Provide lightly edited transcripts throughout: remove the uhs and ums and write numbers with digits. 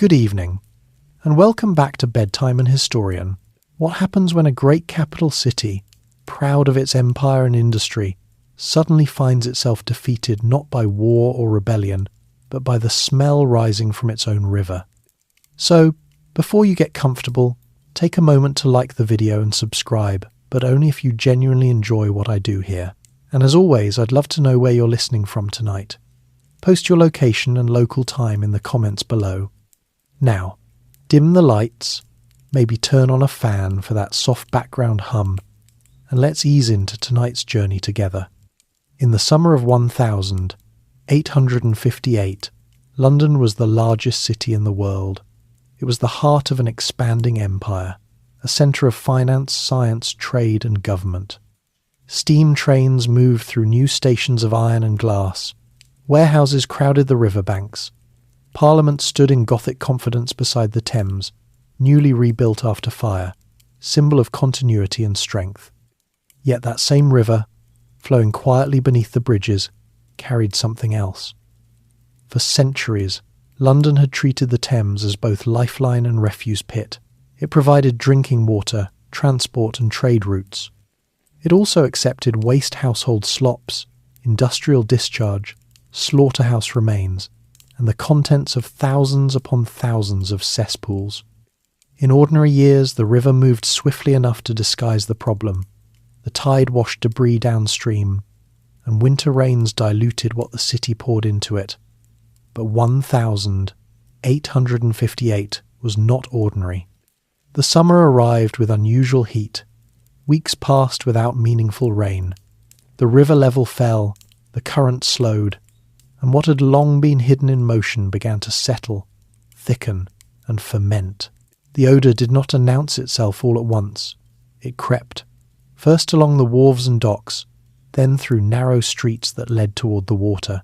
Good evening, and welcome back to Bedtime and Historian. What happens when a great capital city, proud of its empire and industry, suddenly finds itself defeated not by war or rebellion, but by the smell rising from its own river? So, before you get comfortable, take a moment to like the video and subscribe, but only if you genuinely enjoy what I do here. And as always, I'd love to know where you're listening from tonight. Post your location and local time in the comments below. Now, dim the lights, maybe turn on a fan for that soft background hum, and let's ease into tonight's journey together. In the summer of 1858, London was the largest city in the world. It was the heart of an expanding empire, a centre of finance, science, trade and government. Steam trains moved through new stations of iron and glass. Warehouses crowded the riverbanks. Parliament stood in Gothic confidence beside the Thames, newly rebuilt after fire, symbol of continuity and strength. Yet that same river, flowing quietly beneath the bridges, carried something else. For centuries, London had treated the Thames as both lifeline and refuse pit. It provided drinking water, transport and trade routes. It also accepted waste household slops, industrial discharge, slaughterhouse remains, and the contents of thousands upon thousands of cesspools. In ordinary years, the river moved swiftly enough to disguise the problem. The tide washed debris downstream, and winter rains diluted what the city poured into it. But 1858 was not ordinary. The summer arrived with unusual heat. Weeks passed without meaningful rain. The river level fell, the current slowed, and what had long been hidden in motion began to settle, thicken, and ferment. The odour did not announce itself all at once. It crept, first along the wharves and docks, then through narrow streets that led toward the water.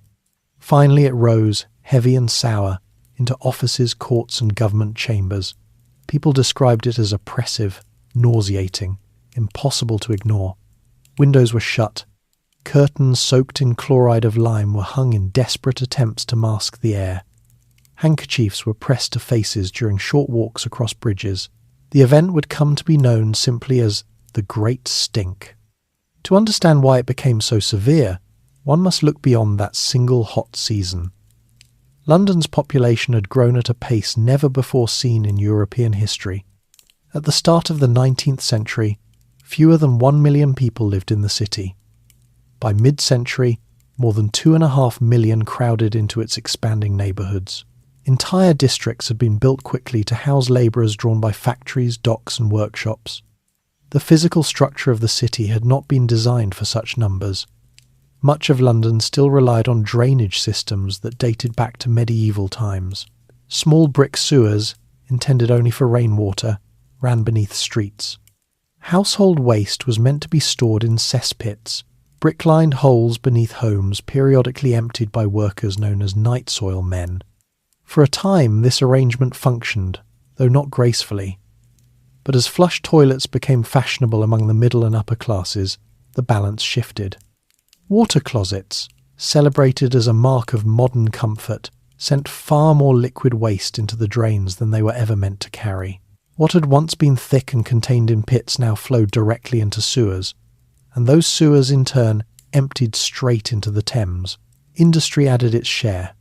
Finally it rose, heavy and sour, into offices, courts and government chambers. People described it as oppressive, nauseating, impossible to ignore. Windows were shut. Curtains soaked in chloride of lime were hung in desperate attempts to mask the air. Handkerchiefs were pressed to faces during short walks across bridges. The event would come to be known simply as the Great Stink. To understand why it became so severe, one must look beyond that single hot season. London's population had grown at a pace never before seen in European history. At the start of the 19th century, fewer than 1 million people lived in the city. By mid-century, more than 2.5 million crowded into its expanding neighbourhoods. Entire districts had been built quickly to house labourers drawn by factories, docks and workshops. The physical structure of the city had not been designed for such numbers. Much of London still relied on drainage systems that dated back to medieval times. Small brick sewers, intended only for rainwater, ran beneath streets. Household waste was meant to be stored in cesspits, brick-lined holes beneath homes periodically emptied by workers known as night soil men. For a time this arrangement functioned, though not gracefully. But as flush toilets became fashionable among the middle and upper classes, the balance shifted. Water closets, celebrated as a mark of modern comfort, sent far more liquid waste into the drains than they were ever meant to carry. What had once been thick and contained in pits now flowed directly into sewers, and those sewers in turn emptied straight into the Thames. Industry added its share.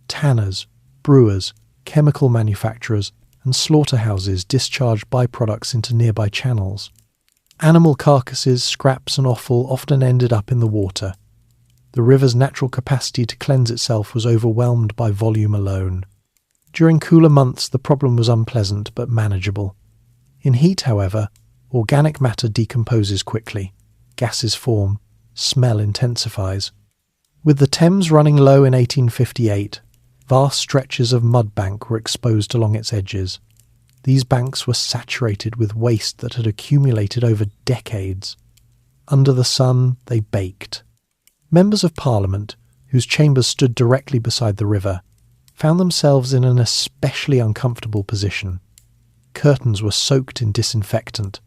Tanners, brewers, chemical manufacturers and slaughterhouses discharged byproducts into nearby channels. Animal carcasses, scraps and offal often ended up in the water. The river's natural capacity to cleanse itself was overwhelmed by volume alone. During cooler months the problem was unpleasant but manageable. In heat, however, organic matter decomposes quickly. Gases form, smell intensifies. With the Thames running low in 1858, vast stretches of mudbank were exposed along its edges. These banks were saturated with waste that had accumulated over decades. Under the sun, they baked. Members of Parliament, whose chambers stood directly beside the river, found themselves in an especially uncomfortable position. Curtains were soaked in disinfectant.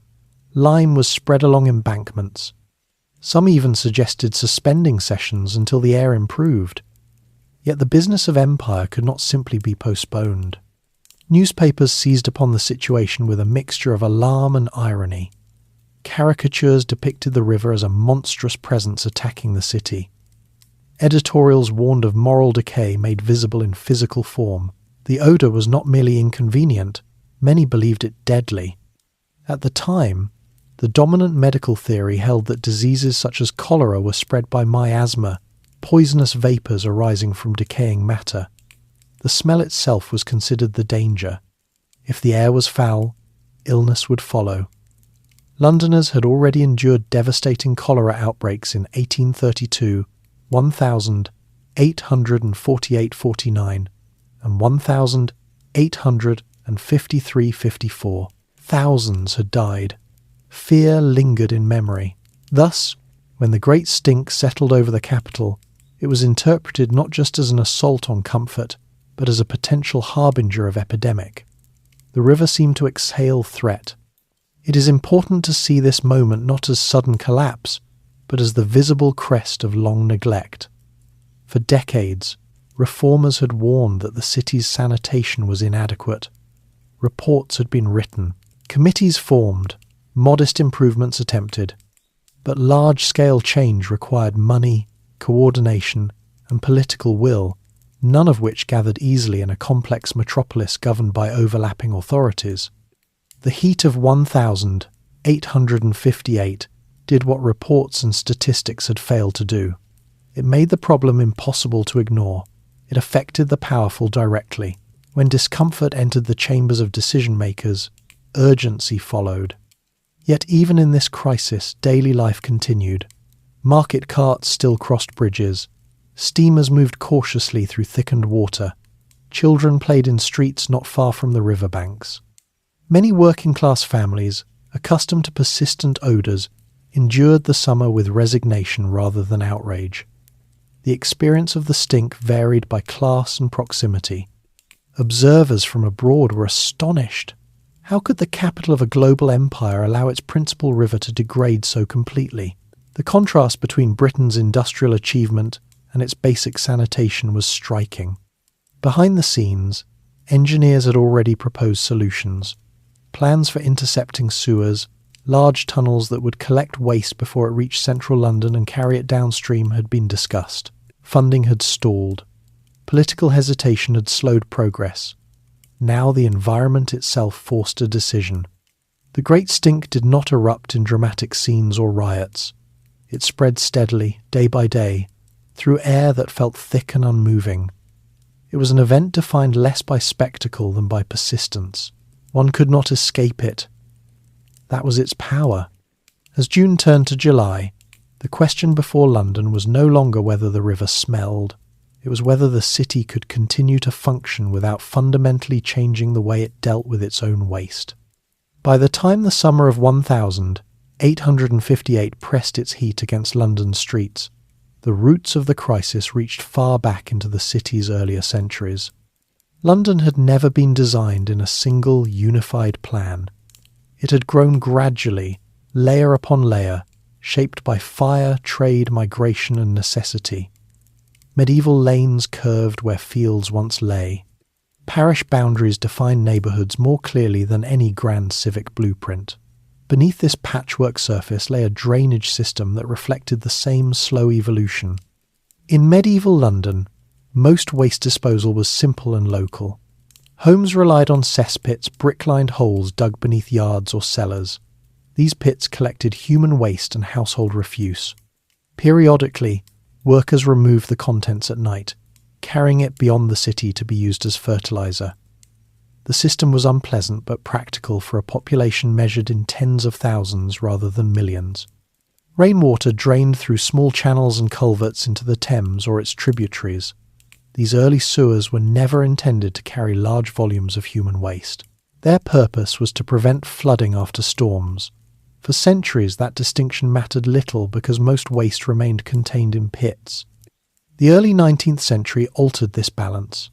Lime was spread along embankments. Some even suggested suspending sessions until the air improved. Yet the business of empire could not simply be postponed. Newspapers seized upon the situation with a mixture of alarm and irony. Caricatures depicted the river as a monstrous presence attacking the city. Editorials warned of moral decay made visible in physical form. The odour was not merely inconvenient, many believed it deadly. At the time, the dominant medical theory held that diseases such as cholera were spread by miasma, poisonous vapours arising from decaying matter. The smell itself was considered the danger. If the air was foul, illness would follow. Londoners had already endured devastating cholera outbreaks in 1832, 1848-49, and 1853-54. Thousands had died. Fear lingered in memory. Thus, when the great stink settled over the capital, it was interpreted not just as an assault on comfort, but as a potential harbinger of epidemic. The river seemed to exhale threat. It is important to see this moment not as sudden collapse, but as the visible crest of long neglect. For decades, reformers had warned that the city's sanitation was inadequate. Reports had been written, committees formed, modest improvements attempted, but large-scale change required money, coordination, and political will, none of which gathered easily in a complex metropolis governed by overlapping authorities. The heat of 1858 did what reports and statistics had failed to do. It made the problem impossible to ignore. It affected the powerful directly. When discomfort entered the chambers of decision-makers, urgency followed. Yet even in this crisis, daily life continued. Market carts still crossed bridges. Steamers moved cautiously through thickened water. Children played in streets not far from the riverbanks. Many working-class families, accustomed to persistent odours, endured the summer with resignation rather than outrage. The experience of the stink varied by class and proximity. Observers from abroad were astonished. How could the capital of a global empire allow its principal river to degrade so completely? The contrast between Britain's industrial achievement and its basic sanitation was striking. Behind the scenes, engineers had already proposed solutions. Plans for intercepting sewers, large tunnels that would collect waste before it reached central London and carry it downstream had been discussed. Funding had stalled. Political hesitation had slowed progress. Now the environment itself forced a decision. The Great Stink did not erupt in dramatic scenes or riots. It spread steadily, day by day, through air that felt thick and unmoving. It was an event defined less by spectacle than by persistence. One could not escape it. That was its power. As June turned to July, the question before London was no longer whether the river smelled. It was whether the city could continue to function without fundamentally changing the way it dealt with its own waste. By the time the summer of 1858 pressed its heat against London's streets, the roots of the crisis reached far back into the city's earlier centuries. London had never been designed in a single, unified plan. It had grown gradually, layer upon layer, shaped by fire, trade, migration, and necessity. Medieval lanes curved where fields once lay. Parish boundaries defined neighbourhoods more clearly than any grand civic blueprint. Beneath this patchwork surface lay a drainage system that reflected the same slow evolution. In medieval London, most waste disposal was simple and local. Homes relied on cesspits, brick-lined holes dug beneath yards or cellars. These pits collected human waste and household refuse. Periodically, workers removed the contents at night, carrying it beyond the city to be used as fertilizer. The system was unpleasant but practical for a population measured in tens of thousands rather than millions. Rainwater drained through small channels and culverts into the Thames or its tributaries. These early sewers were never intended to carry large volumes of human waste. Their purpose was to prevent flooding after storms. For centuries, that distinction mattered little because most waste remained contained in pits. The early 19th century altered this balance.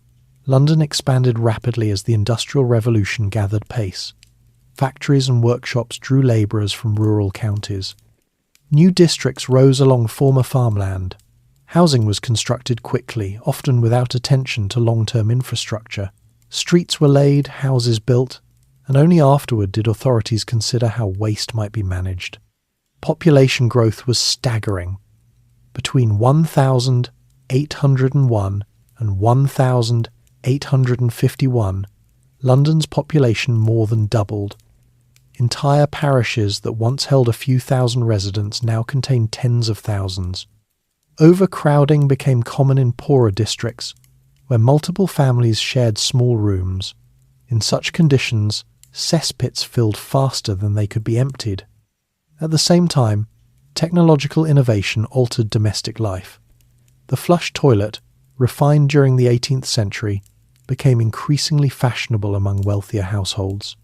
London expanded rapidly as the Industrial Revolution gathered pace. Factories and workshops drew labourers from rural counties. New districts rose along former farmland. Housing was constructed quickly, often without attention to long-term infrastructure. Streets were laid, houses built, and only afterward did authorities consider how waste might be managed. Population growth was staggering. Between 1801 and 1851, London's population more than doubled. Entire parishes that once held a few thousand residents now contained tens of thousands. Overcrowding became common in poorer districts, where multiple families shared small rooms. In such conditions, cesspits filled faster than they could be emptied. At the same time, technological innovation altered domestic life. The flush toilet, refined during the 18th century, became increasingly fashionable among wealthier households.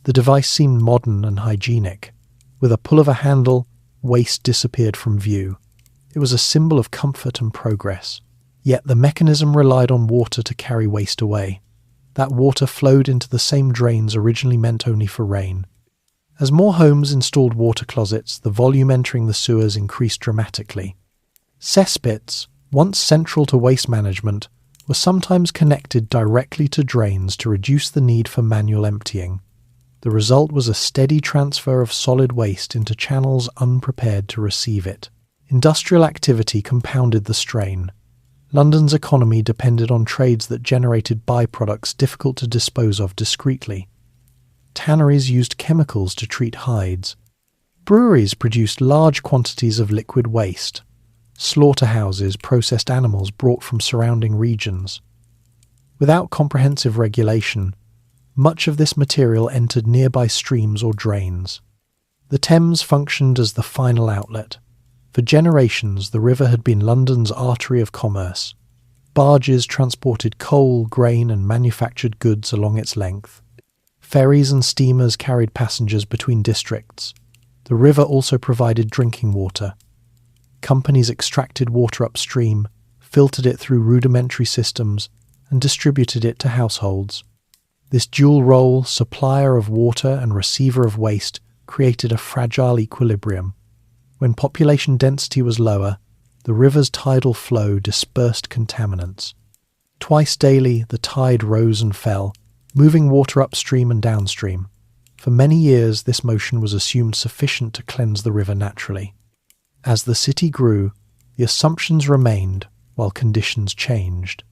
The device seemed modern and hygienic. With a pull of a handle, waste disappeared from view. It was a symbol of comfort and progress. Yet the mechanism relied on water to carry waste away. That water flowed into the same drains originally meant only for rain. As more homes installed water closets, the volume entering the sewers increased dramatically. Cesspits, once central to waste management, were sometimes connected directly to drains to reduce the need for manual emptying. The result was a steady transfer of solid waste into channels unprepared to receive it. Industrial activity compounded the strain. London's economy depended on trades that generated byproducts difficult to dispose of discreetly. Tanneries used chemicals to treat hides. Breweries produced large quantities of liquid waste. Slaughterhouses processed animals brought from surrounding regions. Without comprehensive regulation, much of this material entered nearby streams or drains. The Thames functioned as the final outlet. For generations, the river had been London's artery of commerce. Barges transported coal, grain, and manufactured goods along its length. Ferries and steamers carried passengers between districts. The river also provided drinking water. Companies extracted water upstream, filtered it through rudimentary systems, and distributed it to households. This dual role, supplier of water and receiver of waste, created a fragile equilibrium. When population density was lower, the river's tidal flow dispersed contaminants. Twice daily, the tide rose and fell, moving water upstream and downstream. For many years, this motion was assumed sufficient to cleanse the river naturally. As the city grew, the assumptions remained while conditions changed.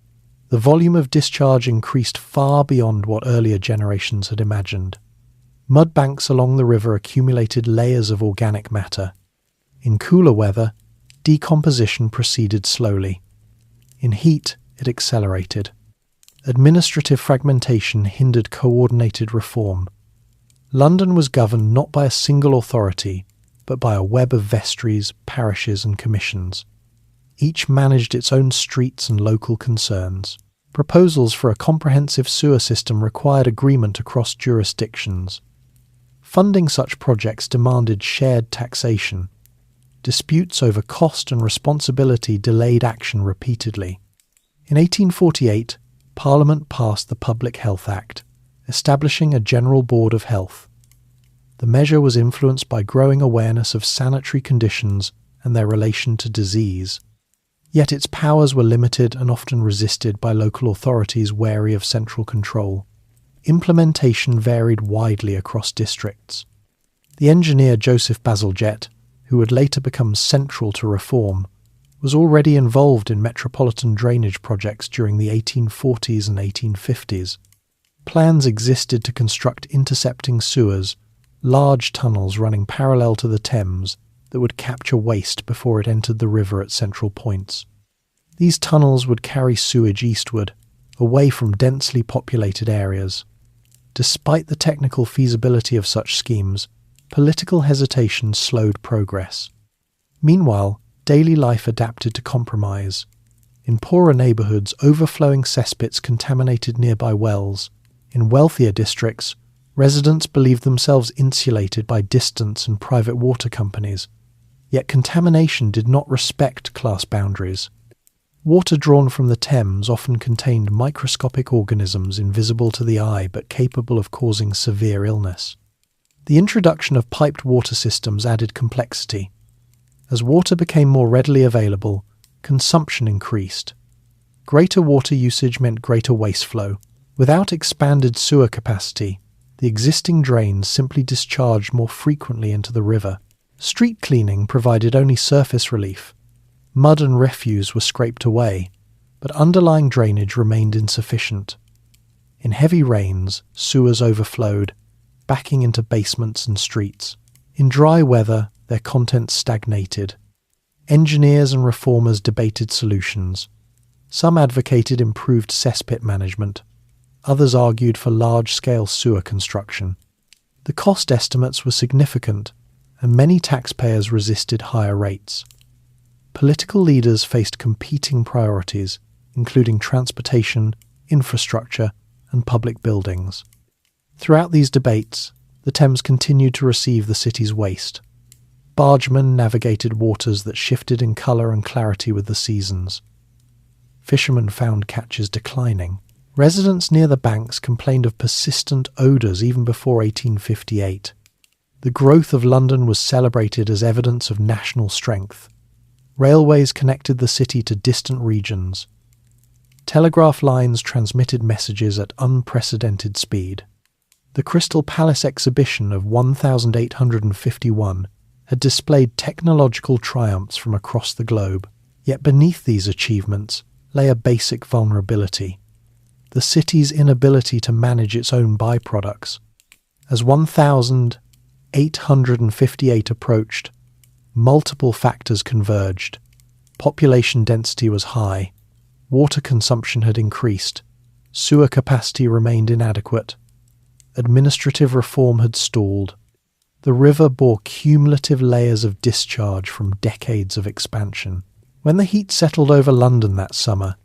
The volume of discharge increased far beyond what earlier generations had imagined. Mud banks along the river accumulated layers of organic matter. In cooler weather, decomposition proceeded slowly. In heat, it accelerated. Administrative fragmentation hindered coordinated reform. London was governed not by a single authority, but by a web of vestries, parishes, and commissions. Each managed its own streets and local concerns. Proposals for a comprehensive sewer system required agreement across jurisdictions. Funding such projects demanded shared taxation. Disputes over cost and responsibility delayed action repeatedly. In 1848, Parliament passed the Public Health Act, establishing a General Board of Health. The measure was influenced by growing awareness of sanitary conditions and their relation to disease. Yet its powers were limited and often resisted by local authorities wary of central control. Implementation varied widely across districts. The engineer Joseph Bazalgette, who would later become central to reform, was already involved in metropolitan drainage projects during the 1840s and 1850s. Plans existed to construct intercepting sewers, large tunnels running parallel to the Thames that would capture waste before it entered the river at central points. These tunnels would carry sewage eastward, away from densely populated areas. Despite the technical feasibility of such schemes, political hesitation slowed progress. Meanwhile, daily life adapted to compromise. In poorer neighbourhoods, overflowing cesspits contaminated nearby wells. In wealthier districts, residents believed themselves insulated by distance and private water companies. Yet contamination did not respect class boundaries. Water drawn from the Thames often contained microscopic organisms invisible to the eye but capable of causing severe illness. The introduction of piped water systems added complexity. As water became more readily available, consumption increased. Greater water usage meant greater waste flow, Without expanded sewer capacity, the existing drains simply discharged more frequently into the river. Street cleaning provided only surface relief. Mud and refuse were scraped away, but underlying drainage remained insufficient. In heavy rains, sewers overflowed, backing into basements and streets. In dry weather, their contents stagnated. Engineers and reformers debated solutions. Some advocated improved cesspit management. Others argued for large-scale sewer construction. The cost estimates were significant, and many taxpayers resisted higher rates. Political leaders faced competing priorities, including transportation, infrastructure, and public buildings. Throughout these debates, the Thames continued to receive the city's waste. Bargemen navigated waters that shifted in colour and clarity with the seasons. Fishermen found catches declining. Residents near the banks complained of persistent odours even before 1858. The growth of London was celebrated as evidence of national strength. Railways connected the city to distant regions. Telegraph lines transmitted messages at unprecedented speed. The Crystal Palace exhibition of 1851 had displayed technological triumphs from across the globe. Yet beneath these achievements lay a basic vulnerability: the city's inability to manage its own byproducts. As 1858 approached, multiple factors converged. Population density was high, water consumption had increased, sewer capacity remained inadequate, administrative reform had stalled. The river bore cumulative layers of discharge from decades of expansion. When the heat settled over London that summer,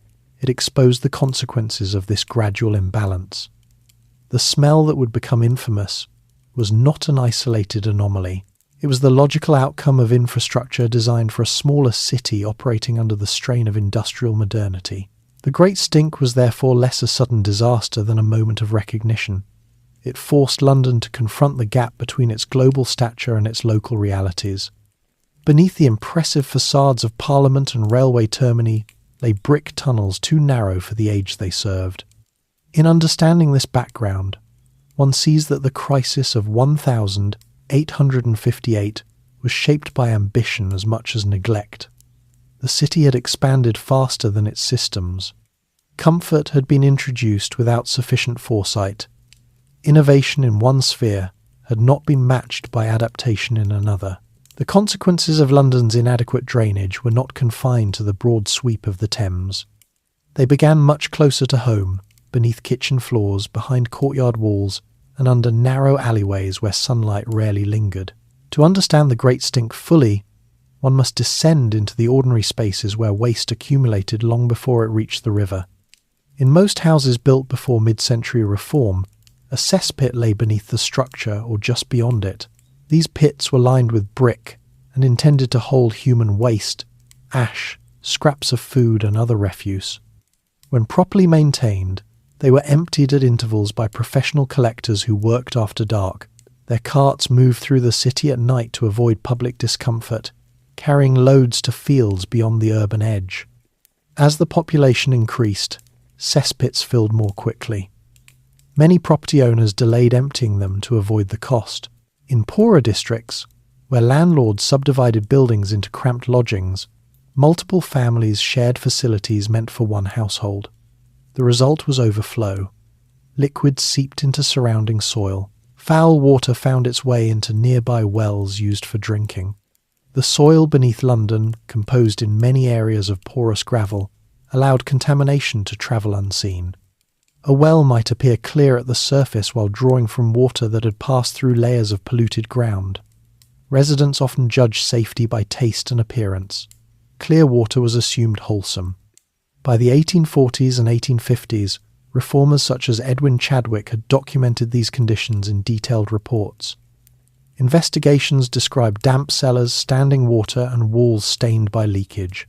it exposed the consequences of this gradual imbalance. The smell that would become infamous was not an isolated anomaly. It was the logical outcome of infrastructure designed for a smaller city operating under the strain of industrial modernity. The Great Stink was therefore less a sudden disaster than a moment of recognition. It forced London to confront the gap between its global stature and its local realities. Beneath the impressive facades of Parliament and railway termini lay brick tunnels too narrow for the age they served. In understanding this background, one sees that the crisis of 1858 was shaped by ambition as much as neglect. The city had expanded faster than its systems. Comfort had been introduced without sufficient foresight. Innovation in one sphere had not been matched by adaptation in another. The consequences of London's inadequate drainage were not confined to the broad sweep of the Thames. They began much closer to home, beneath kitchen floors, behind courtyard walls, and under narrow alleyways where sunlight rarely lingered. To understand the Great Stink fully, one must descend into the ordinary spaces where waste accumulated long before it reached the river. In most houses built before mid-century reform, a cesspit lay beneath the structure or just beyond it. These pits were lined with brick and intended to hold human waste, ash, scraps of food and other refuse. When properly maintained, they were emptied at intervals by professional collectors who worked after dark. Their carts moved through the city at night to avoid public discomfort, carrying loads to fields beyond the urban edge. As the population increased, cesspits filled more quickly. Many property owners delayed emptying them to avoid the cost. In poorer districts, where landlords subdivided buildings into cramped lodgings, multiple families shared facilities meant for one household. The result was overflow. Liquids seeped into surrounding soil. Foul water found its way into nearby wells used for drinking. The soil beneath London, composed in many areas of porous gravel, allowed contamination to travel unseen. A well might appear clear at the surface while drawing from water that had passed through layers of polluted ground. Residents often judged safety by taste and appearance. Clear water was assumed wholesome. By the 1840s and 1850s, reformers such as Edwin Chadwick had documented these conditions in detailed reports. Investigations described damp cellars, standing water, and walls stained by leakage.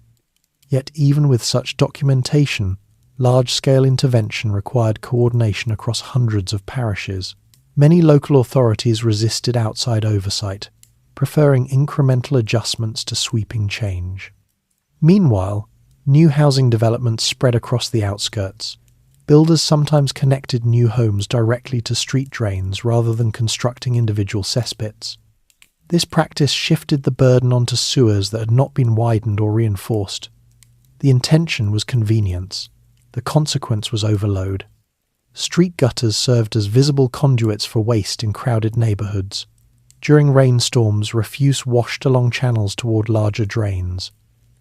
Yet even with such documentation, large-scale intervention required coordination across hundreds of parishes. Many local authorities resisted outside oversight, preferring incremental adjustments to sweeping change. Meanwhile, new housing developments spread across the outskirts. Builders sometimes connected new homes directly to street drains rather than constructing individual cesspits. This practice shifted the burden onto sewers that had not been widened or reinforced. The intention was convenience. The consequence was overload. Street gutters served as visible conduits for waste in crowded neighbourhoods. During rainstorms, refuse washed along channels toward larger drains.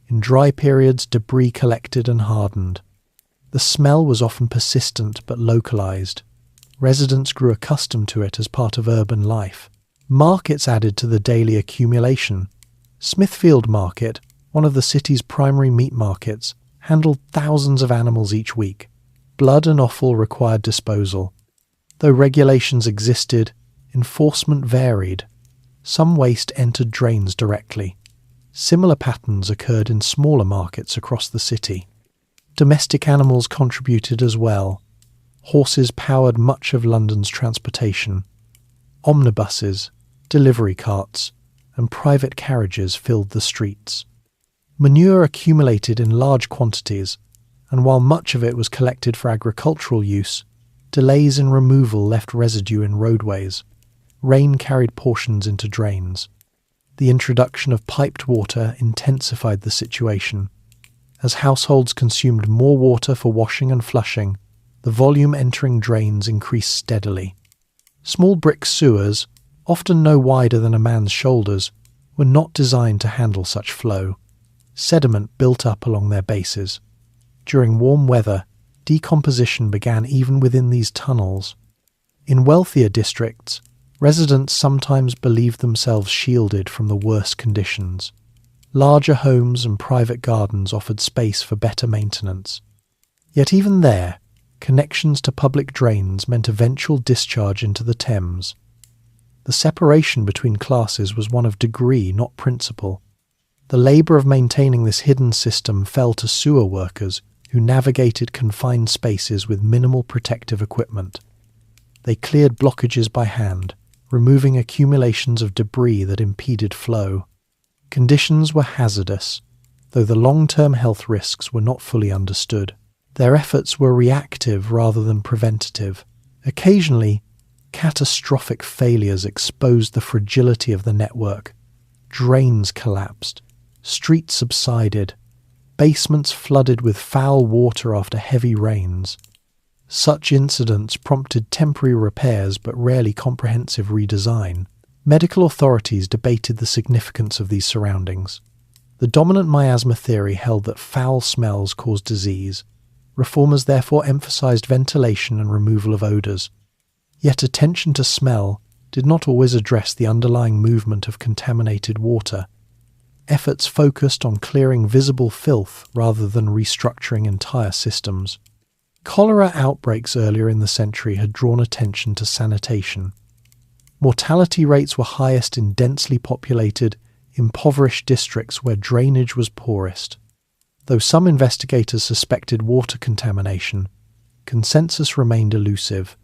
In dry periods, debris collected and hardened. The smell was often persistent but localised. Residents grew accustomed to it as part of urban life. Markets added to the daily accumulation. Smithfield Market, one of the city's primary meat markets, handled thousands of animals each week. Blood and offal required disposal. Though regulations existed, enforcement varied. Some waste entered drains directly. Similar patterns occurred in smaller markets across the city. Domestic animals contributed as well. Horses powered much of London's transportation. Omnibuses, delivery carts, and private carriages filled the streets. Manure accumulated in large quantities, and while much of it was collected for agricultural use, delays in removal left residue in roadways. Rain carried portions into drains. The introduction of piped water intensified the situation. As households consumed more water for washing and flushing, the volume entering drains increased steadily. Small brick sewers, often no wider than a man's shoulders, were not designed to handle such flow. Sediment built up along their bases. During warm weather, decomposition began even within these tunnels. In wealthier districts, residents sometimes believed themselves shielded from the worst conditions. Larger homes and private gardens offered space for better maintenance. Yet even there, connections to public drains meant eventual discharge into the Thames. The separation between classes was one of degree, not principle. The labour of maintaining this hidden system fell to sewer workers who navigated confined spaces with minimal protective equipment. They cleared blockages by hand, removing accumulations of debris that impeded flow. Conditions were hazardous, though the long-term health risks were not fully understood. Their efforts were reactive rather than preventative. Occasionally, catastrophic failures exposed the fragility of the network. Drains collapsed, streets subsided, basements flooded with foul water after heavy rains. Such incidents prompted temporary repairs but rarely comprehensive redesign. Medical authorities debated the significance of these surroundings. The dominant miasma theory held that foul smells caused disease. Reformers therefore emphasized ventilation and removal of odours. Yet attention to smell did not always address the underlying movement of contaminated water. Efforts focused on clearing visible filth rather than restructuring entire systems. Cholera outbreaks earlier in the century had drawn attention to sanitation. Mortality rates were highest in densely populated, impoverished districts where drainage was poorest. Though some investigators suspected water contamination, consensus remained elusive.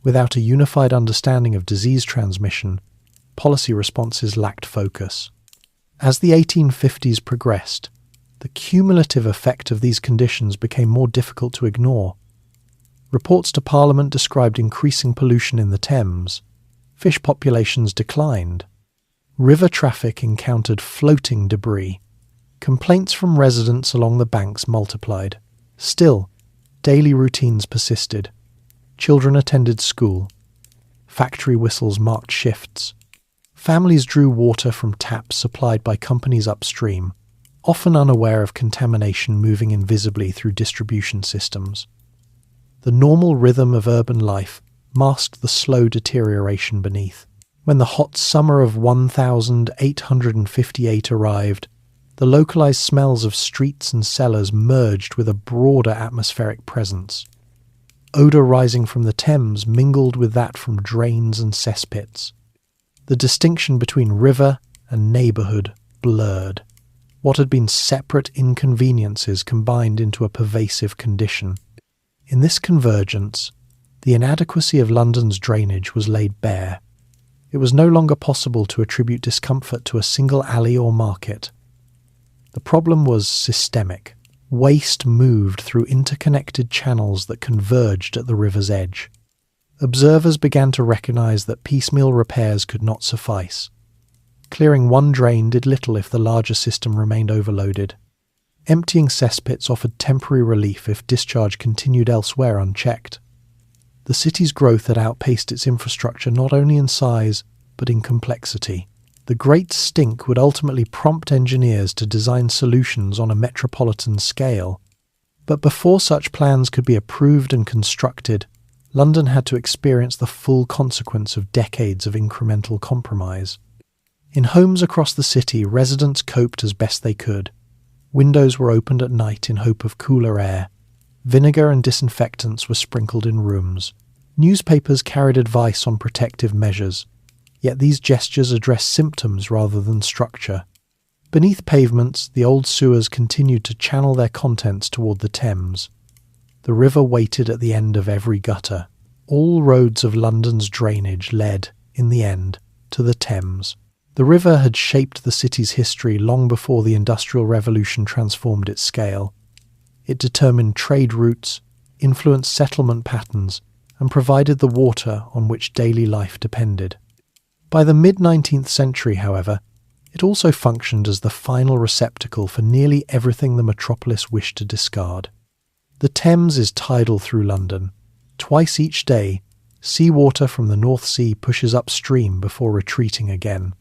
Without a unified understanding of disease transmission, policy responses lacked focus. As the 1850s progressed, the cumulative effect of these conditions became more difficult to ignore. Reports to Parliament described increasing pollution in the Thames. Fish populations declined. River traffic encountered floating debris. Complaints from residents along the banks multiplied. Still, daily routines persisted. Children attended school. Factory whistles marked shifts. Families drew water from taps supplied by companies upstream, often unaware of contamination moving invisibly through distribution systems. The normal rhythm of urban life masked the slow deterioration beneath. When the hot summer of 1858 arrived, the localized smells of streets and cellars merged with a broader atmospheric presence. Odour rising from the Thames mingled with that from drains and cesspits. The distinction between river and neighbourhood blurred. What had been separate inconveniences combined into a pervasive condition. In this convergence, the inadequacy of London's drainage was laid bare. It was no longer possible to attribute discomfort to a single alley or market. The problem was systemic. Waste moved through interconnected channels that converged at the river's edge. Observers began to recognize that piecemeal repairs could not suffice. Clearing one drain did little if the larger system remained overloaded. Emptying cesspits offered temporary relief if discharge continued elsewhere unchecked. The city's growth had outpaced its infrastructure not only in size, but in complexity. The Great Stink would ultimately prompt engineers to design solutions on a metropolitan scale. But before such plans could be approved and constructed, London had to experience the full consequence of decades of incremental compromise. In homes across the city, residents coped as best they could. Windows were opened at night in hope of cooler air. Vinegar and disinfectants were sprinkled in rooms. Newspapers carried advice on protective measures. Yet these gestures addressed symptoms rather than structure. Beneath pavements, the old sewers continued to channel their contents toward the Thames. The river waited at the end of every gutter. All roads of London's drainage led, in the end, to the Thames. The river had shaped the city's history long before the Industrial Revolution transformed its scale. It determined trade routes, influenced settlement patterns, and provided the water on which daily life depended. By the mid-19th century, however, it also functioned as the final receptacle for nearly everything the metropolis wished to discard. The Thames is tidal through London. Twice each day, seawater from the North Sea pushes upstream before retreating again.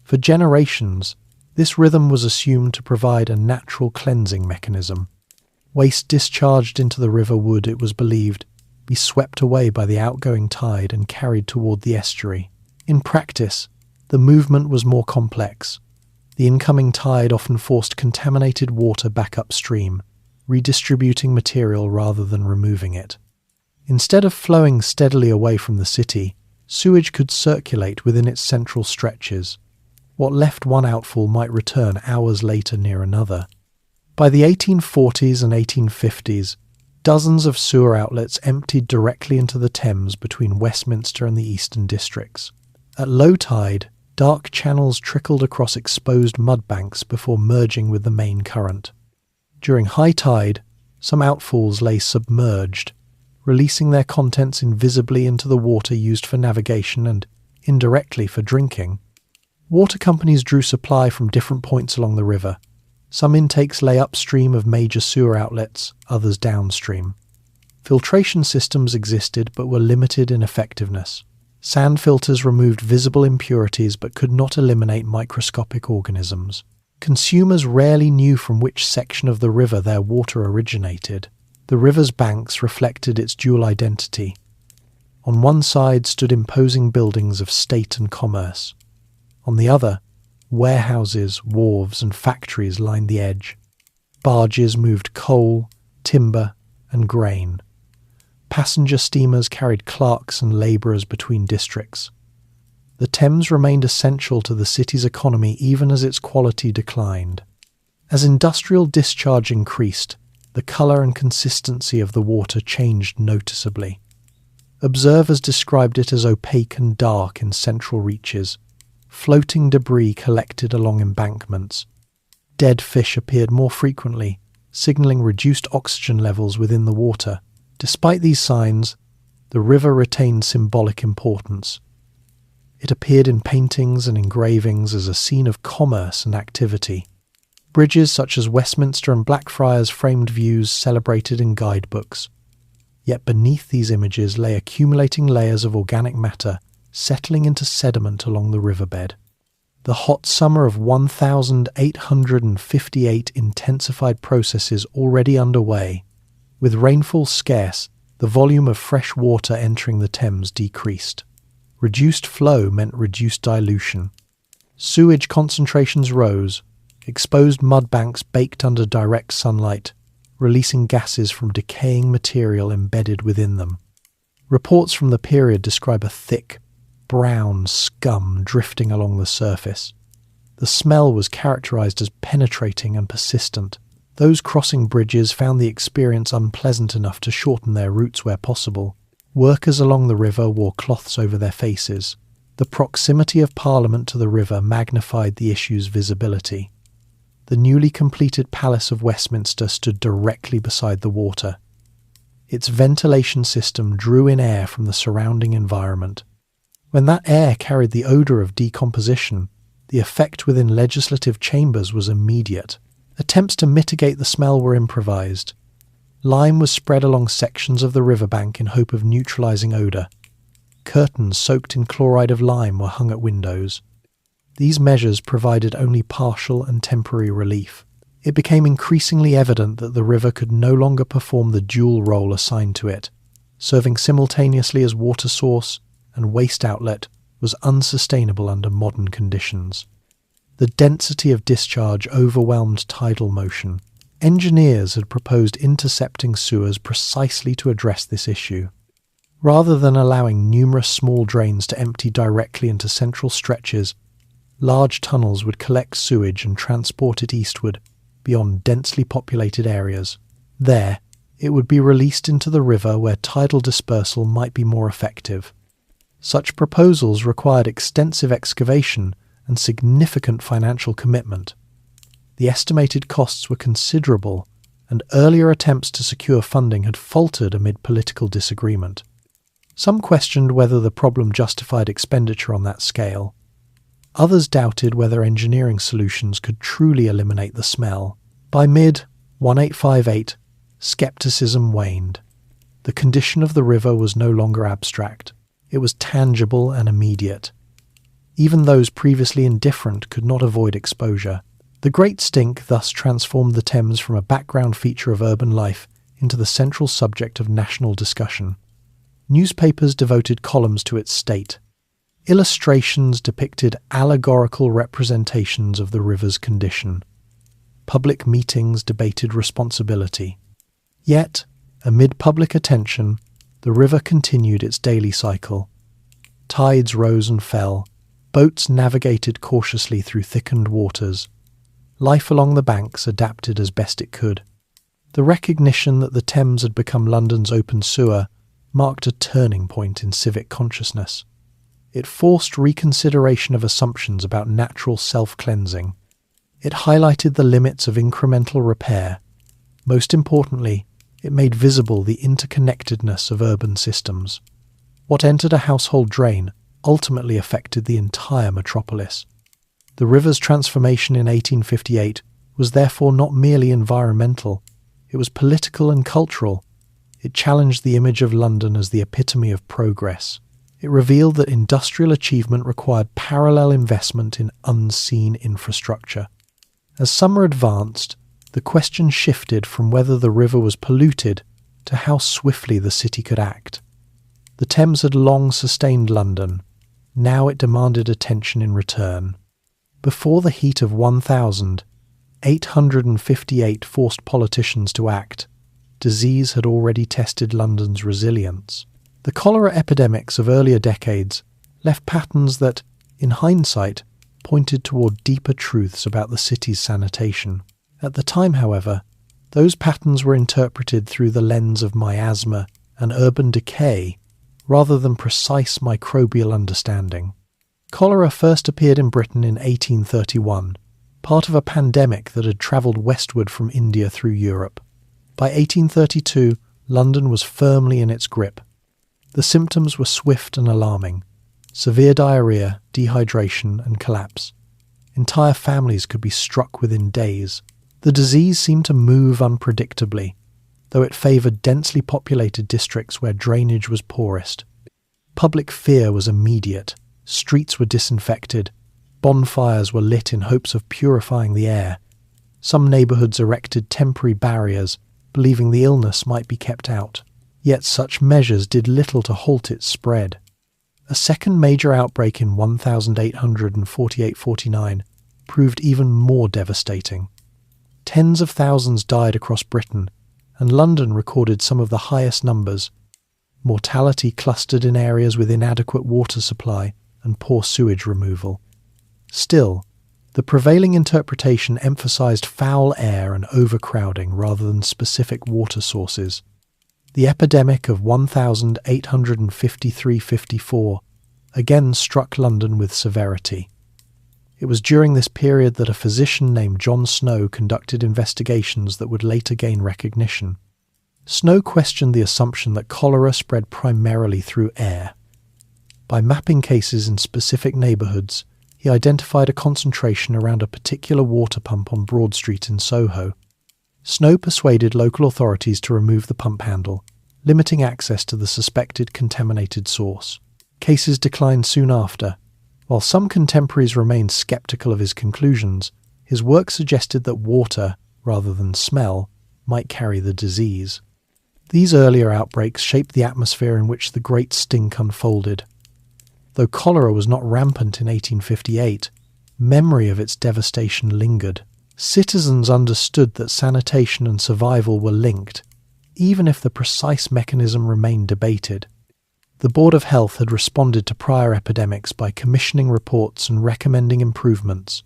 For generations, this rhythm was assumed to provide a natural cleansing mechanism. Waste discharged into the river would, it was believed, be swept away by the outgoing tide and carried toward the estuary. In practice, the movement was more complex. The incoming tide often forced contaminated water back upstream, redistributing material rather than removing it. Instead of flowing steadily away from the city, sewage could circulate within its central stretches. What left one outfall might return hours later near another. By the 1840s and 1850s, dozens of sewer outlets emptied directly into the Thames between Westminster and the eastern districts. At low tide, dark channels trickled across exposed mudbanks before merging with the main current. During high tide, some outfalls lay submerged, releasing their contents invisibly into the water used for navigation and, indirectly, for drinking. Water companies drew supply from different points along the river. Some intakes lay upstream of major sewer outlets, others downstream. Filtration systems existed but were limited in effectiveness. Sand filters removed visible impurities but could not eliminate microscopic organisms. Consumers rarely knew from which section of the river their water originated. The river's banks reflected its dual identity. On one side stood imposing buildings of state and commerce. On the other, warehouses, wharves, and factories lined the edge. Barges moved coal, timber, and grain. Passenger steamers carried clerks and labourers between districts. The Thames remained essential to the city's economy even as its quality declined. As industrial discharge increased, the colour and consistency of the water changed noticeably. Observers described it as opaque and dark in central reaches. Floating debris collected along embankments. Dead fish appeared more frequently, signalling reduced oxygen levels within the water. Despite these signs, the river retained symbolic importance. It appeared in paintings and engravings as a scene of commerce and activity. Bridges such as Westminster and Blackfriars framed views celebrated in guidebooks. Yet beneath these images lay accumulating layers of organic matter settling into sediment along the riverbed. The hot summer of 1858 intensified processes already underway. With rainfall scarce, the volume of fresh water entering the Thames decreased. Reduced flow meant reduced dilution. Sewage concentrations rose. Exposed mudbanks baked under direct sunlight, releasing gases from decaying material embedded within them. Reports from the period describe a thick, brown scum drifting along the surface. The smell was characterized as penetrating and persistent. Those crossing bridges found the experience unpleasant enough to shorten their routes where possible. Workers along the river wore cloths over their faces. The proximity of Parliament to the river magnified the issue's visibility. The newly completed Palace of Westminster stood directly beside the water. Its ventilation system drew in air from the surrounding environment. When that air carried the odour of decomposition, the effect within legislative chambers was immediate. Attempts to mitigate the smell were improvised. Lime was spread along sections of the riverbank in hope of neutralising odour. Curtains soaked in chloride of lime were hung at windows. These measures provided only partial and temporary relief. It became increasingly evident that the river could no longer perform the dual role assigned to it. Serving simultaneously as water source and waste outlet was unsustainable under modern conditions. The density of discharge overwhelmed tidal motion. Engineers had proposed intercepting sewers precisely to address this issue. Rather than allowing numerous small drains to empty directly into central stretches, large tunnels would collect sewage and transport it eastward beyond densely populated areas. There, it would be released into the river where tidal dispersal might be more effective. Such proposals required extensive excavation and significant financial commitment. The estimated costs were considerable, and earlier attempts to secure funding had faltered amid political disagreement. Some questioned whether the problem justified expenditure on that scale. Others doubted whether engineering solutions could truly eliminate the smell. By mid-1858, skepticism waned. The condition of the river was no longer abstract. It was tangible and immediate. Even those previously indifferent could not avoid exposure. The Great Stink thus transformed the Thames from a background feature of urban life into the central subject of national discussion. Newspapers devoted columns to its state. Illustrations depicted allegorical representations of the river's condition. Public meetings debated responsibility. Yet, amid public attention, the river continued its daily cycle. Tides rose and fell. Boats navigated cautiously through thickened waters. Life along the banks adapted as best it could. The recognition that the Thames had become London's open sewer marked a turning point in civic consciousness. It forced reconsideration of assumptions about natural self-cleansing. It highlighted the limits of incremental repair. Most importantly, it made visible the interconnectedness of urban systems. What entered a household drain ultimately affected the entire metropolis. The river's transformation in 1858 was therefore not merely environmental, it was political and cultural. It challenged the image of London as the epitome of progress. It revealed that industrial achievement required parallel investment in unseen infrastructure. As summer advanced, the question shifted from whether the river was polluted to how swiftly the city could act. The Thames had long sustained London. Now it demanded attention in return. Before the heat of 1,858 forced politicians to act, disease had already tested London's resilience. The cholera epidemics of earlier decades left patterns that, in hindsight, pointed toward deeper truths about the city's sanitation. At the time, however, those patterns were interpreted through the lens of miasma and urban decay rather than precise microbial understanding. Cholera first appeared in Britain in 1831, part of a pandemic that had travelled westward from India through Europe. By 1832, London was firmly in its grip. The symptoms were swift and alarming: severe diarrhoea, dehydration, and collapse. Entire families could be struck within days. The disease seemed to move unpredictably, though it favoured densely populated districts where drainage was poorest. Public fear was immediate. Streets were disinfected. Bonfires were lit in hopes of purifying the air. Some neighbourhoods erected temporary barriers, believing the illness might be kept out. Yet such measures did little to halt its spread. A second major outbreak in 1848-49 proved even more devastating. Tens of thousands died across Britain, and London recorded some of the highest numbers. Mortality clustered in areas with inadequate water supply and poor sewage removal. Still, the prevailing interpretation emphasised foul air and overcrowding rather than specific water sources. The epidemic of 1853-54 again struck London with severity. It was during this period that a physician named John Snow conducted investigations that would later gain recognition. Snow questioned the assumption that cholera spread primarily through air. By mapping cases in specific neighbourhoods, he identified a concentration around a particular water pump on Broad Street in Soho. Snow persuaded local authorities to remove the pump handle, limiting access to the suspected contaminated source. Cases declined soon after. While some contemporaries remained sceptical of his conclusions, his work suggested that water, rather than smell, might carry the disease. These earlier outbreaks shaped the atmosphere in which the Great Stink unfolded. Though cholera was not rampant in 1858, memory of its devastation lingered. Citizens understood that sanitation and survival were linked, even if the precise mechanism remained debated. The Board of Health had responded to prior epidemics by commissioning reports and recommending improvements.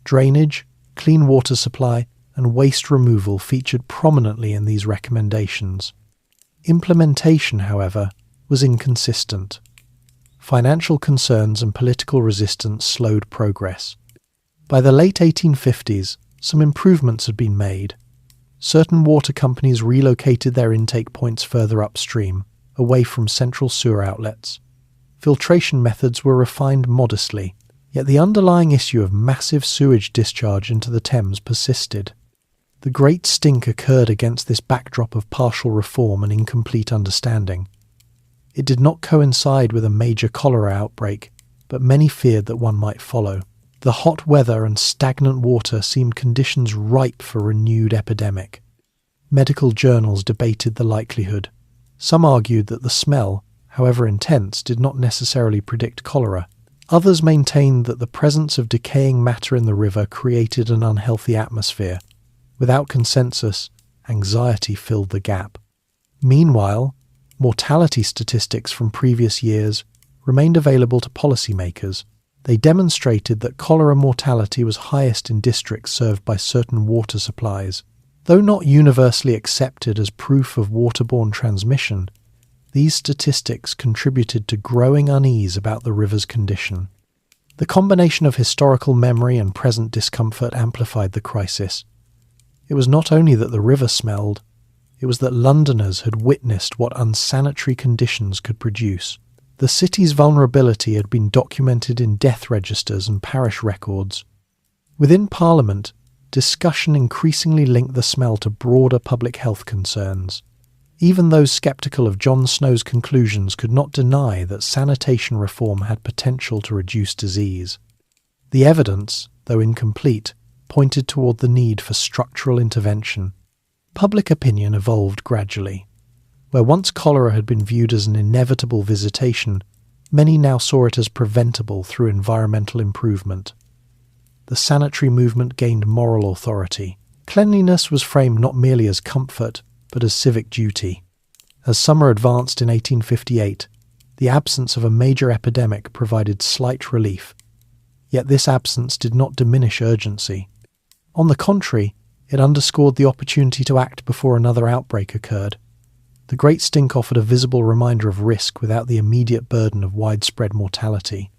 Drainage, clean water supply, and waste removal featured prominently in these recommendations. Implementation, however, was inconsistent. Financial concerns and political resistance slowed progress. By the late 1850s, some improvements had been made. Certain water companies relocated their intake points further upstream, away from central sewer outlets. Filtration methods were refined modestly, yet the underlying issue of massive sewage discharge into the Thames persisted. The Great Stink occurred against this backdrop of partial reform and incomplete understanding. It did not coincide with a major cholera outbreak, but many feared that one might follow. The hot weather and stagnant water seemed conditions ripe for renewed epidemic. Medical journals debated the likelihood. Some argued that the smell, however intense, did not necessarily predict cholera. Others maintained that the presence of decaying matter in the river created an unhealthy atmosphere. Without consensus, anxiety filled the gap. Meanwhile, mortality statistics from previous years remained available to policymakers. They demonstrated that cholera mortality was highest in districts served by certain water supplies. Though not universally accepted as proof of waterborne transmission, these statistics contributed to growing unease about the river's condition. The combination of historical memory and present discomfort amplified the crisis. It was not only that the river smelled, it was that Londoners had witnessed what unsanitary conditions could produce. The city's vulnerability had been documented in death registers and parish records. Within Parliament, discussion increasingly linked the smell to broader public health concerns. Even those sceptical of John Snow's conclusions could not deny that sanitation reform had potential to reduce disease. The evidence, though incomplete, pointed toward the need for structural intervention. Public opinion evolved gradually. Where once cholera had been viewed as an inevitable visitation, many now saw it as preventable through environmental improvement. The sanitary movement gained moral authority. Cleanliness was framed not merely as comfort, but as civic duty. As summer advanced in 1858, the absence of a major epidemic provided slight relief. Yet this absence did not diminish urgency. On the contrary, it underscored the opportunity to act before another outbreak occurred. The Great Stink offered a visible reminder of risk without the immediate burden of widespread mortality.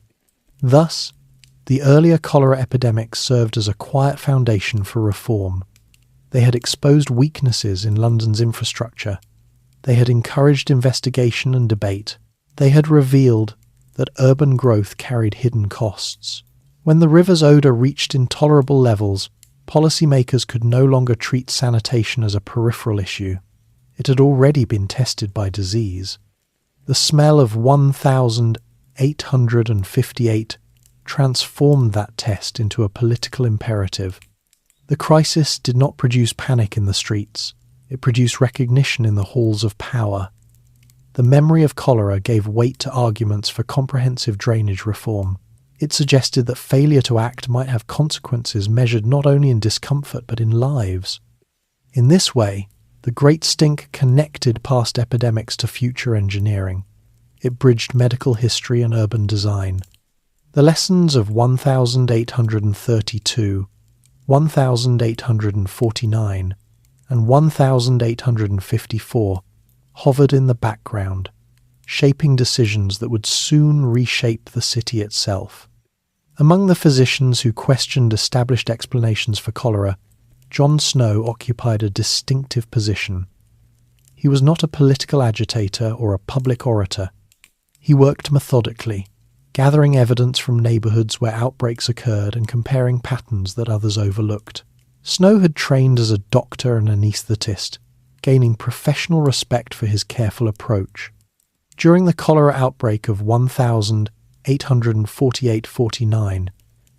Thus, the earlier cholera epidemics served as a quiet foundation for reform. They had exposed weaknesses in London's infrastructure. They had encouraged investigation and debate. They had revealed that urban growth carried hidden costs. When the river's odour reached intolerable levels, policymakers could no longer treat sanitation as a peripheral issue. It had already been tested by disease. The smell of 1,858 transformed that test into a political imperative. The crisis did not produce panic in the streets. It produced recognition in the halls of power. The memory of cholera gave weight to arguments for comprehensive drainage reform. It suggested that failure to act might have consequences measured not only in discomfort but in lives. In this way, the Great Stink connected past epidemics to future engineering. It bridged medical history and urban design. The lessons of 1832, 1849, and 1854 hovered in the background, shaping decisions that would soon reshape the city itself. Among the physicians who questioned established explanations for cholera, John Snow occupied a distinctive position. He was not a political agitator or a public orator. He worked methodically, gathering evidence from neighbourhoods where outbreaks occurred and comparing patterns that others overlooked. Snow had trained as a doctor and anaesthetist, gaining professional respect for his careful approach. During the cholera outbreak of 1848-49,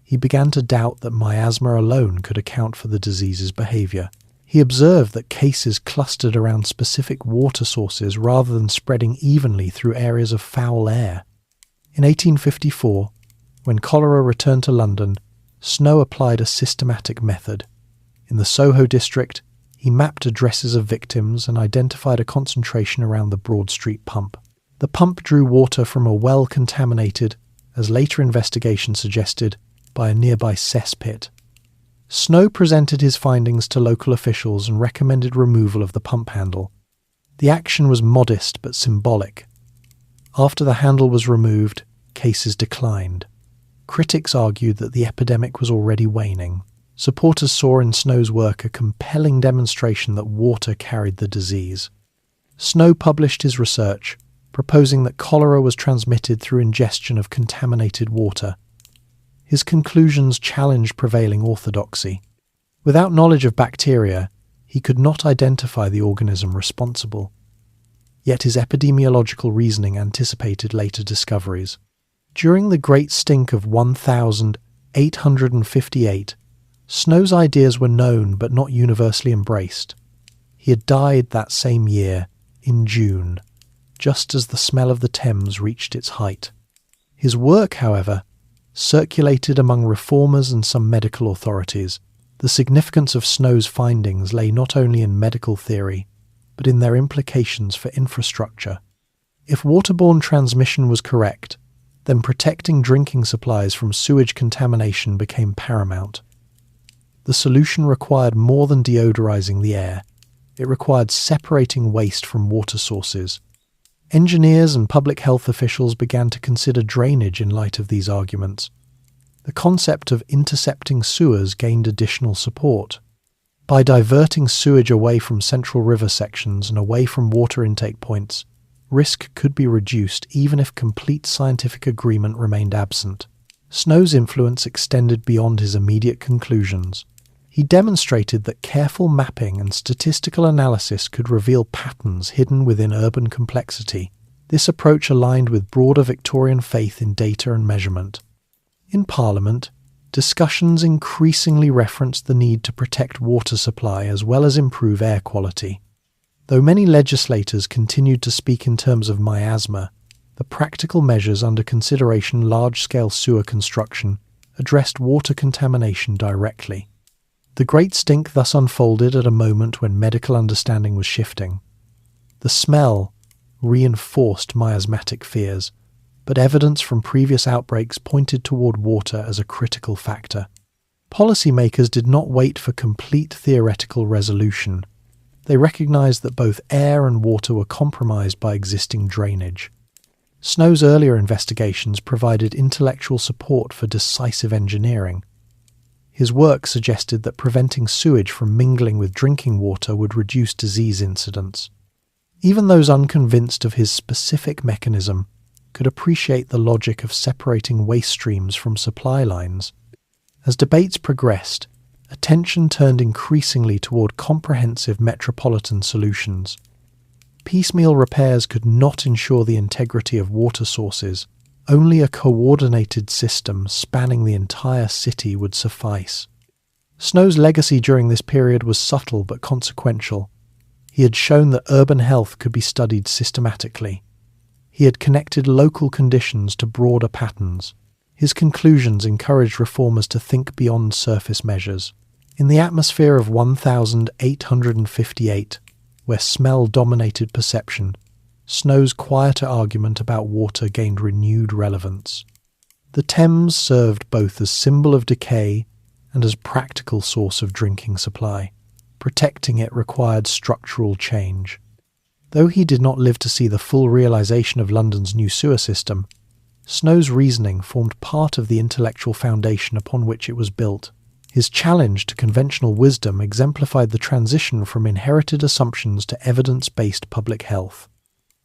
he began to doubt that miasma alone could account for the disease's behaviour. He observed that cases clustered around specific water sources rather than spreading evenly through areas of foul air. In 1854, when cholera returned to London, Snow applied a systematic method. In the Soho district, he mapped addresses of victims and identified a concentration around the Broad Street pump. The pump drew water from a well contaminated, as later investigation suggested, by a nearby cesspit. Snow presented his findings to local officials and recommended removal of the pump handle. The action was modest but symbolic. After the handle was removed, cases declined. Critics argued that the epidemic was already waning. Supporters saw in Snow's work a compelling demonstration that water carried the disease. Snow published his research, proposing that cholera was transmitted through ingestion of contaminated water. His conclusions challenged prevailing orthodoxy. Without knowledge of bacteria, he could not identify the organism responsible. Yet his epidemiological reasoning anticipated later discoveries. During the Great Stink of 1858, Snow's ideas were known but not universally embraced. He had died that same year, in June, just as the smell of the Thames reached its height. His work, however, circulated among reformers and some medical authorities. The significance of Snow's findings lay not only in medical theory, but in their implications for infrastructure. If waterborne transmission was correct, then protecting drinking supplies from sewage contamination became paramount. The solution required more than deodorizing the air. It required separating waste from water sources. Engineers and public health officials began to consider drainage in light of these arguments. The concept of intercepting sewers gained additional support. By diverting sewage away from central river sections and away from water intake points, risk could be reduced even if complete scientific agreement remained absent. Snow's influence extended beyond his immediate conclusions. He demonstrated that careful mapping and statistical analysis could reveal patterns hidden within urban complexity. This approach aligned with broader Victorian faith in data and measurement. In Parliament, discussions increasingly referenced the need to protect water supply as well as improve air quality. Though many legislators continued to speak in terms of miasma, the practical measures under consideration, large-scale sewer construction, addressed water contamination directly. The Great Stink thus unfolded at a moment when medical understanding was shifting. The smell reinforced miasmatic fears, but evidence from previous outbreaks pointed toward water as a critical factor. Policymakers did not wait for complete theoretical resolution. They recognized that both air and water were compromised by existing drainage. Snow's earlier investigations provided intellectual support for decisive engineering. His work suggested that preventing sewage from mingling with drinking water would reduce disease incidence. Even those unconvinced of his specific mechanism could appreciate the logic of separating waste streams from supply lines. As debates progressed, attention turned increasingly toward comprehensive metropolitan solutions. Piecemeal repairs could not ensure the integrity of water sources. Only a coordinated system spanning the entire city would suffice. Snow's legacy during this period was subtle but consequential. He had shown that urban health could be studied systematically. He had connected local conditions to broader patterns. His conclusions encouraged reformers to think beyond surface measures. In the atmosphere of 1858, where smell dominated perception, Snow's quieter argument about water gained renewed relevance. The Thames served both as symbol of decay and as practical source of drinking supply. Protecting it required structural change. Though he did not live to see the full realization of London's new sewer system, Snow's reasoning formed part of the intellectual foundation upon which it was built. His challenge to conventional wisdom exemplified the transition from inherited assumptions to evidence-based public health.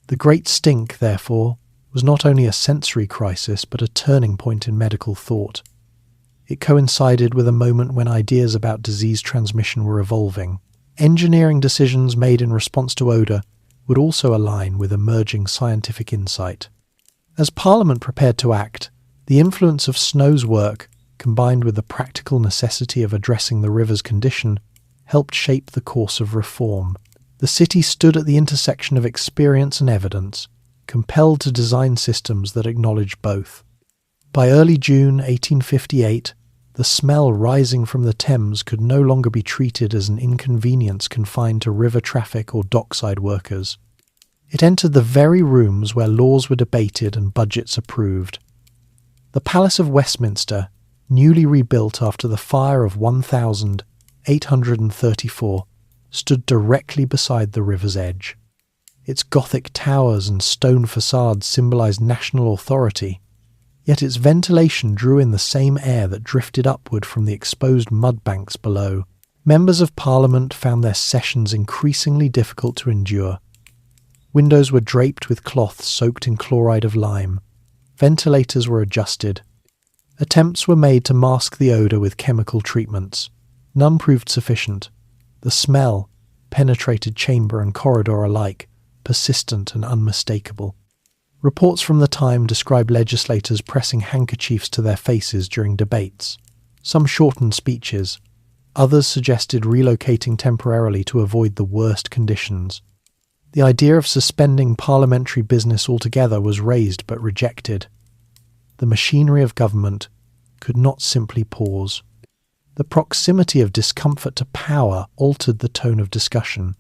The Great Stink, therefore, was not only a sensory crisis but a turning point in medical thought. It coincided with a moment when ideas about disease transmission were evolving. Engineering decisions made in response to odour would also align with emerging scientific insight. As Parliament prepared to act, the influence of Snow's work, combined with the practical necessity of addressing the river's condition, helped shape the course of reform. The city stood at the intersection of experience and evidence, compelled to design systems that acknowledged both. By early June 1858, the smell rising from the Thames could no longer be treated as an inconvenience confined to river traffic or dockside workers. It entered the very rooms where laws were debated and budgets approved. The Palace of Westminster, newly rebuilt after the fire of 1834, stood directly beside the river's edge. Its Gothic towers and stone facades symbolised national authority, yet its ventilation drew in the same air that drifted upward from the exposed mud banks below. Members of Parliament found their sessions increasingly difficult to endure. Windows were draped with cloths soaked in chloride of lime. Ventilators were adjusted. Attempts were made to mask the odour with chemical treatments. None proved sufficient. The smell penetrated chamber and corridor alike, persistent and unmistakable. Reports from the time describe legislators pressing handkerchiefs to their faces during debates. Some shortened speeches. Others suggested relocating temporarily to avoid the worst conditions. The idea of suspending parliamentary business altogether was raised but rejected. The machinery of government could not simply pause. The proximity of discomfort to power altered the tone of discussion.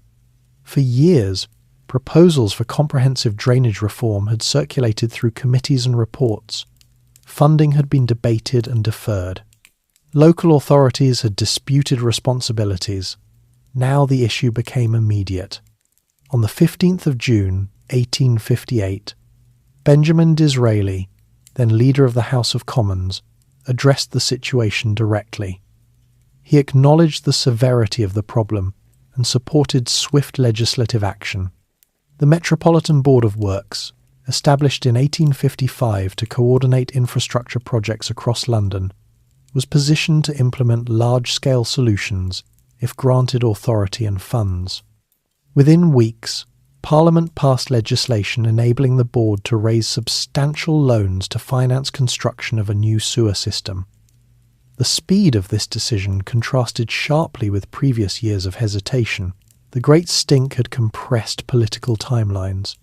For years, proposals for comprehensive drainage reform had circulated through committees and reports. Funding had been debated and deferred. Local authorities had disputed responsibilities. Now the issue became immediate. On the 15th of June, 1858, Benjamin Disraeli, then leader of the House of Commons, addressed the situation directly. He acknowledged the severity of the problem and supported swift legislative action. The Metropolitan Board of Works, established in 1855 to coordinate infrastructure projects across London, was positioned to implement large-scale solutions if granted authority and funds. Within weeks, Parliament passed legislation enabling the board to raise substantial loans to finance construction of a new sewer system. The speed of this decision contrasted sharply with previous years of hesitation. The Great Stink had compressed political timelines.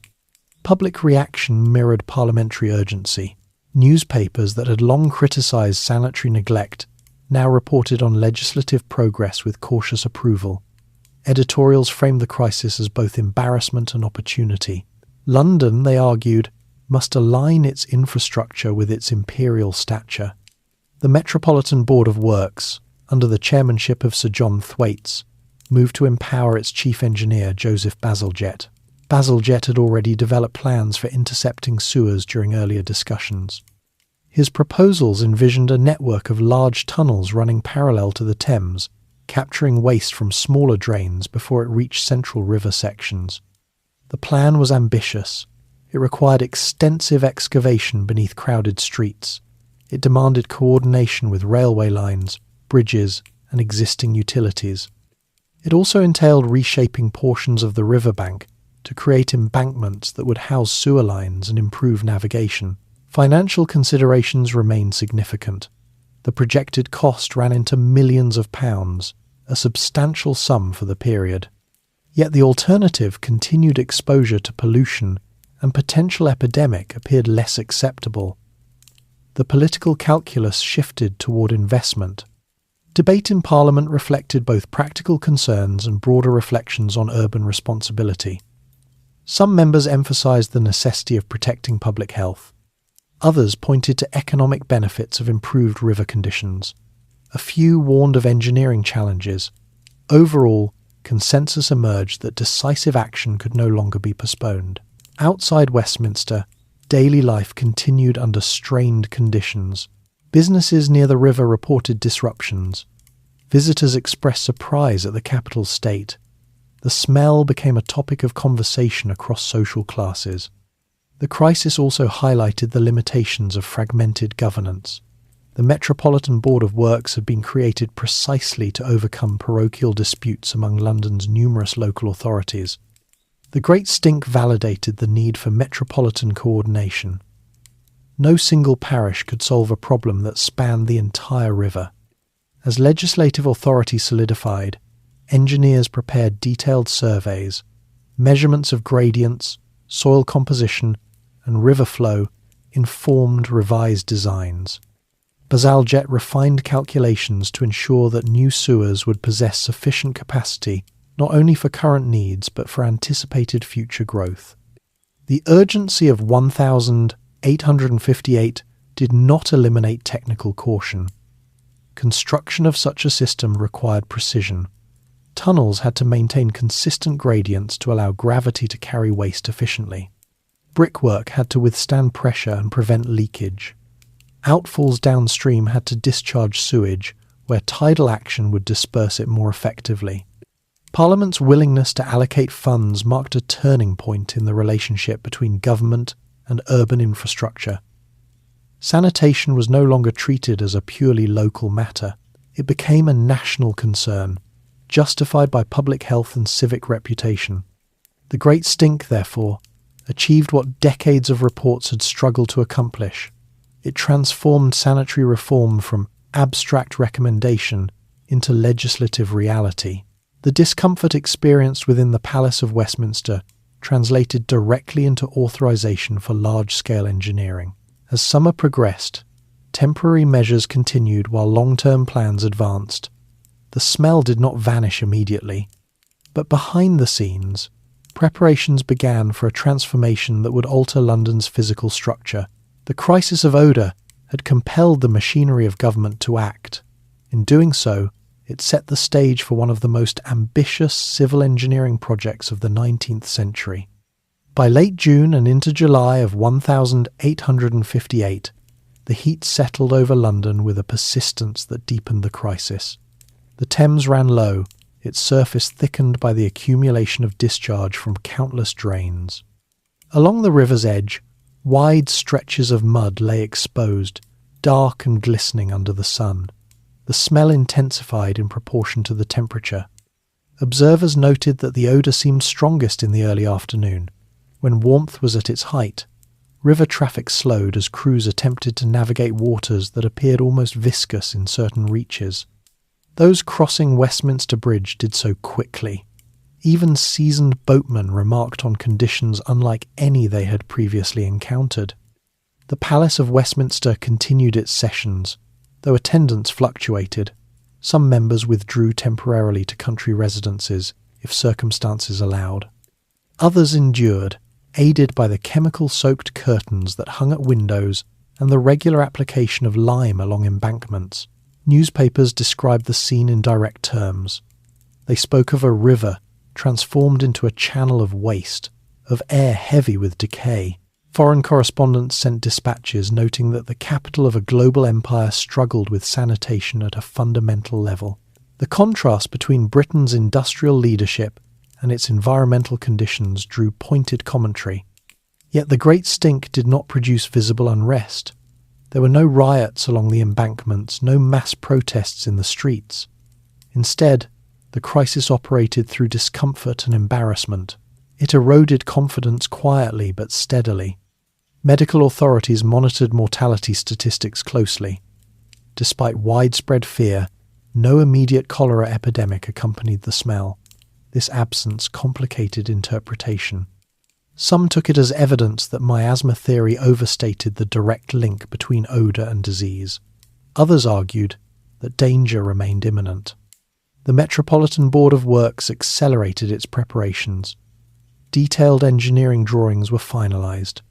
Public reaction mirrored parliamentary urgency. Newspapers that had long criticised sanitary neglect now reported on legislative progress with cautious approval. Editorials framed the crisis as both embarrassment and opportunity. London, they argued, must align its infrastructure with its imperial stature. The Metropolitan Board of Works, under the chairmanship of Sir John Thwaites, moved to empower its chief engineer, Joseph Bazalgette. Bazalgette had already developed plans for intercepting sewers during earlier discussions. His proposals envisioned a network of large tunnels running parallel to the Thames, capturing waste from smaller drains before it reached central river sections. The plan was ambitious. It required extensive excavation beneath crowded streets. It demanded coordination with railway lines, bridges, and existing utilities. It also entailed reshaping portions of the riverbank to create embankments that would house sewer lines and improve navigation. Financial considerations remained significant. The projected cost ran into millions of pounds, a substantial sum for the period. Yet the alternative, continued exposure to pollution and potential epidemic, appeared less acceptable. The political calculus shifted toward investment. Debate in Parliament reflected both practical concerns and broader reflections on urban responsibility. Some members emphasised the necessity of protecting public health. Others pointed to economic benefits of improved river conditions. A few warned of engineering challenges. Overall, consensus emerged that decisive action could no longer be postponed. Outside Westminster, daily life continued under strained conditions. Businesses near the river reported disruptions. Visitors expressed surprise at the capital's state. The smell became a topic of conversation across social classes. The crisis also highlighted the limitations of fragmented governance. The Metropolitan Board of Works had been created precisely to overcome parochial disputes among London's numerous local authorities. The Great Stink validated the need for metropolitan coordination. No single parish could solve a problem that spanned the entire river. As legislative authority solidified, engineers prepared detailed surveys. Measurements of gradients, soil composition, and river flow informed revised designs. Bazalgette refined calculations to ensure that new sewers would possess sufficient capacity not only for current needs but for anticipated future growth. The urgency of 1858 did not eliminate technical caution. Construction of such a system required precision. Tunnels had to maintain consistent gradients to allow gravity to carry waste efficiently. Brickwork had to withstand pressure and prevent leakage. Outfalls downstream had to discharge sewage, where tidal action would disperse it more effectively. Parliament's willingness to allocate funds marked a turning point in the relationship between government and urban infrastructure. Sanitation was no longer treated as a purely local matter. It became a national concern, justified by public health and civic reputation. The Great Stink, therefore, achieved what decades of reports had struggled to accomplish. It transformed sanitary reform from abstract recommendation into legislative reality. The discomfort experienced within the Palace of Westminster translated directly into authorization for large-scale engineering. As summer progressed, temporary measures continued while long-term plans advanced. The smell did not vanish immediately, but behind the scenes, preparations began for a transformation that would alter London's physical structure. The crisis of odour had compelled the machinery of government to act. In doing so, it set the stage for one of the most ambitious civil engineering projects of the 19th century. By late June and into July of 1858, the heat settled over London with a persistence that deepened the crisis. The Thames ran low, its surface thickened by the accumulation of discharge from countless drains. Along the river's edge, wide stretches of mud lay exposed, dark and glistening under the sun. The smell intensified in proportion to the temperature. Observers noted that the odour seemed strongest in the early afternoon, when warmth was at its height. River traffic slowed as crews attempted to navigate waters that appeared almost viscous in certain reaches. Those crossing Westminster Bridge did so quickly. Even seasoned boatmen remarked on conditions unlike any they had previously encountered. The Palace of Westminster continued its sessions, though attendance fluctuated. Some members withdrew temporarily to country residences if circumstances allowed. Others endured, aided by the chemical-soaked curtains that hung at windows and the regular application of lime along embankments. Newspapers described the scene in direct terms. They spoke of a river transformed into a channel of waste, of air heavy with decay. Foreign correspondents sent dispatches noting that the capital of a global empire struggled with sanitation at a fundamental level. The contrast between Britain's industrial leadership and its environmental conditions drew pointed commentary. Yet the Great Stink did not produce visible unrest. There were no riots along the embankments, no mass protests in the streets. Instead, the crisis operated through discomfort and embarrassment. It eroded confidence quietly but steadily. Medical authorities monitored mortality statistics closely. Despite widespread fear, no immediate cholera epidemic accompanied the smell. This absence complicated interpretation. Some took it as evidence that miasma theory overstated the direct link between odour and disease. Others argued that danger remained imminent. The Metropolitan Board of Works accelerated its preparations. Detailed engineering drawings were finalised.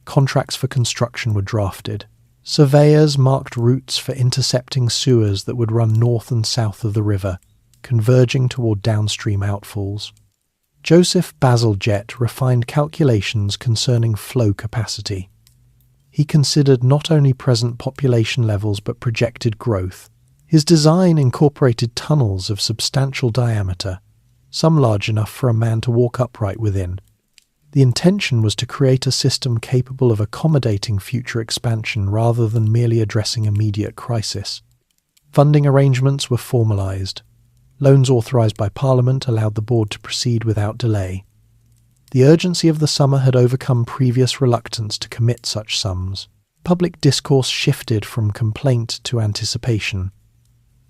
Contracts for construction were drafted. Surveyors marked routes for intercepting sewers that would run north and south of the river, converging toward downstream outfalls. Joseph Bazalgette refined calculations concerning flow capacity. He considered not only present population levels but projected growth. His design incorporated tunnels of substantial diameter, some large enough for a man to walk upright within. The intention was to create a system capable of accommodating future expansion rather than merely addressing immediate crisis. Funding arrangements were formalised. Loans authorised by Parliament allowed the board to proceed without delay. The urgency of the summer had overcome previous reluctance to commit such sums. Public discourse shifted from complaint to anticipation.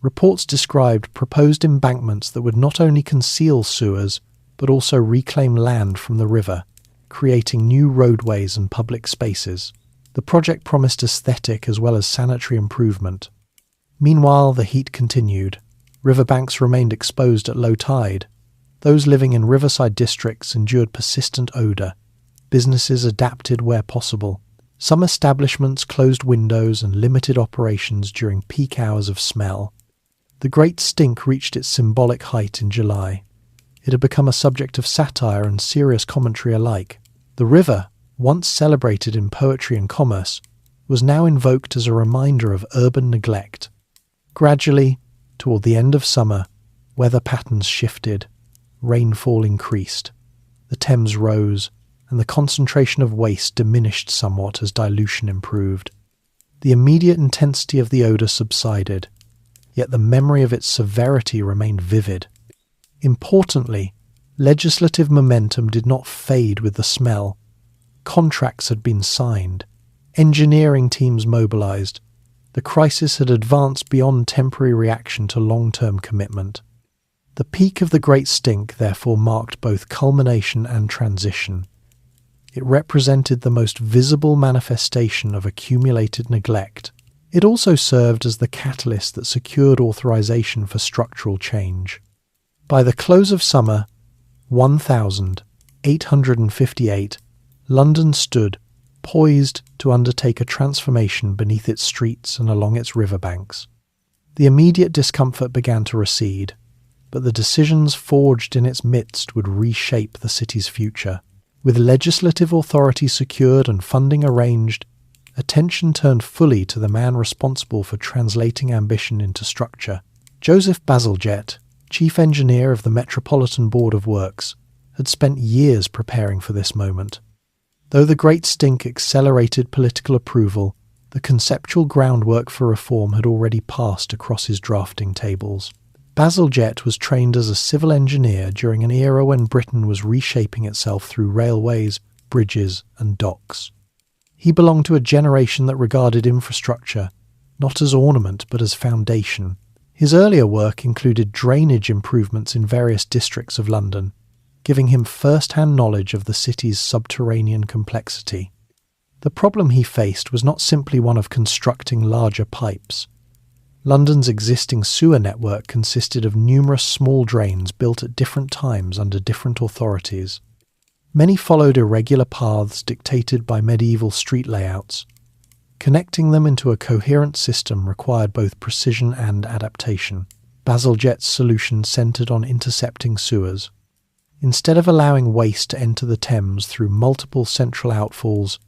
Reports described proposed embankments that would not only conceal sewers, but also reclaim land from the river, creating new roadways and public spaces. The project promised aesthetic as well as sanitary improvement. Meanwhile, the heat continued. Riverbanks remained exposed at low tide. Those living in riverside districts endured persistent odour. Businesses adapted where possible. Some establishments closed windows and limited operations during peak hours of smell. The Great Stink reached its symbolic height in July. It had become a subject of satire and serious commentary alike. The river, once celebrated in poetry and commerce, was now invoked as a reminder of urban neglect. Gradually, toward the end of summer, weather patterns shifted. Rainfall increased. The Thames rose, and the concentration of waste diminished somewhat as dilution improved. The immediate intensity of the odour subsided, yet the memory of its severity remained vivid. Importantly, legislative momentum did not fade with the smell. Contracts had been signed. Engineering teams mobilised. The crisis had advanced beyond temporary reaction to long-term commitment. The peak of the Great Stink therefore marked both culmination and transition. It represented the most visible manifestation of accumulated neglect. It also served as the catalyst that secured authorization for structural change. By the close of summer 1858, London stood, poised to undertake a transformation beneath its streets and along its riverbanks. The immediate discomfort began to recede, but the decisions forged in its midst would reshape the city's future. With legislative authority secured and funding arranged, attention turned fully to the man responsible for translating ambition into structure. Joseph Bazalgette, chief engineer of the Metropolitan Board of Works, had spent years preparing for this moment. Though the Great Stink accelerated political approval, the conceptual groundwork for reform had already passed across his drafting tables. Bazalgette was trained as a civil engineer during an era when Britain was reshaping itself through railways, bridges, and docks. He belonged to a generation that regarded infrastructure not as ornament but as foundation. His earlier work included drainage improvements in various districts of London, giving him first-hand knowledge of the city's subterranean complexity. The problem he faced was not simply one of constructing larger pipes. London's existing sewer network consisted of numerous small drains built at different times under different authorities. Many followed irregular paths dictated by medieval street layouts. Connecting them into a coherent system required both precision and adaptation. Bazalgette's solution centred on intercepting sewers. Instead of allowing waste to enter the Thames through multiple central outfalls,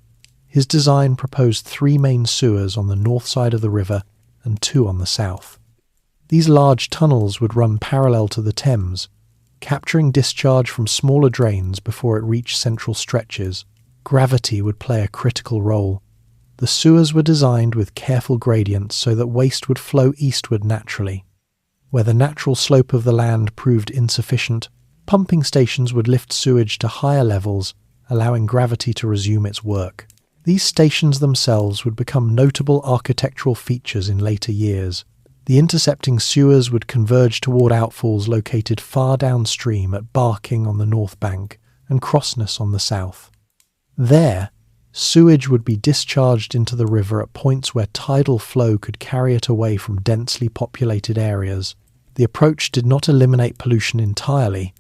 his design proposed 3 main sewers on the north side of the river and 2 on the south. These large tunnels would run parallel to the Thames, capturing discharge from smaller drains before it reached central stretches. Gravity would play a critical role. The sewers were designed with careful gradients so that waste would flow eastward naturally. Where the natural slope of the land proved insufficient, pumping stations would lift sewage to higher levels, allowing gravity to resume its work. These stations themselves would become notable architectural features in later years. The intercepting sewers would converge toward outfalls located far downstream at Barking on the north bank and Crossness on the south. There, sewage would be discharged into the river at points where tidal flow could carry it away from densely populated areas. The approach did not eliminate pollution entirely,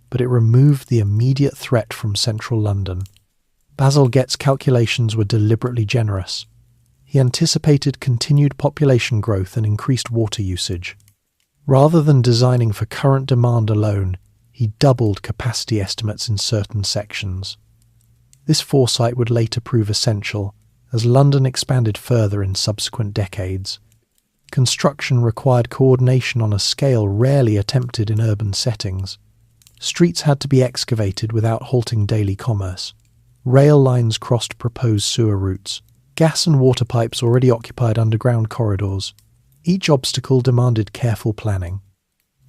but it removed the immediate threat from central London. Bazalgette's calculations were deliberately generous. He anticipated continued population growth and increased water usage. Rather than designing for current demand alone, he doubled capacity estimates in certain sections. This foresight would later prove essential, as London expanded further in subsequent decades. Construction required coordination on a scale rarely attempted in urban settings. Streets had to be excavated without halting daily commerce. Rail lines crossed proposed sewer routes. Gas and water pipes already occupied underground corridors. Each obstacle demanded careful planning.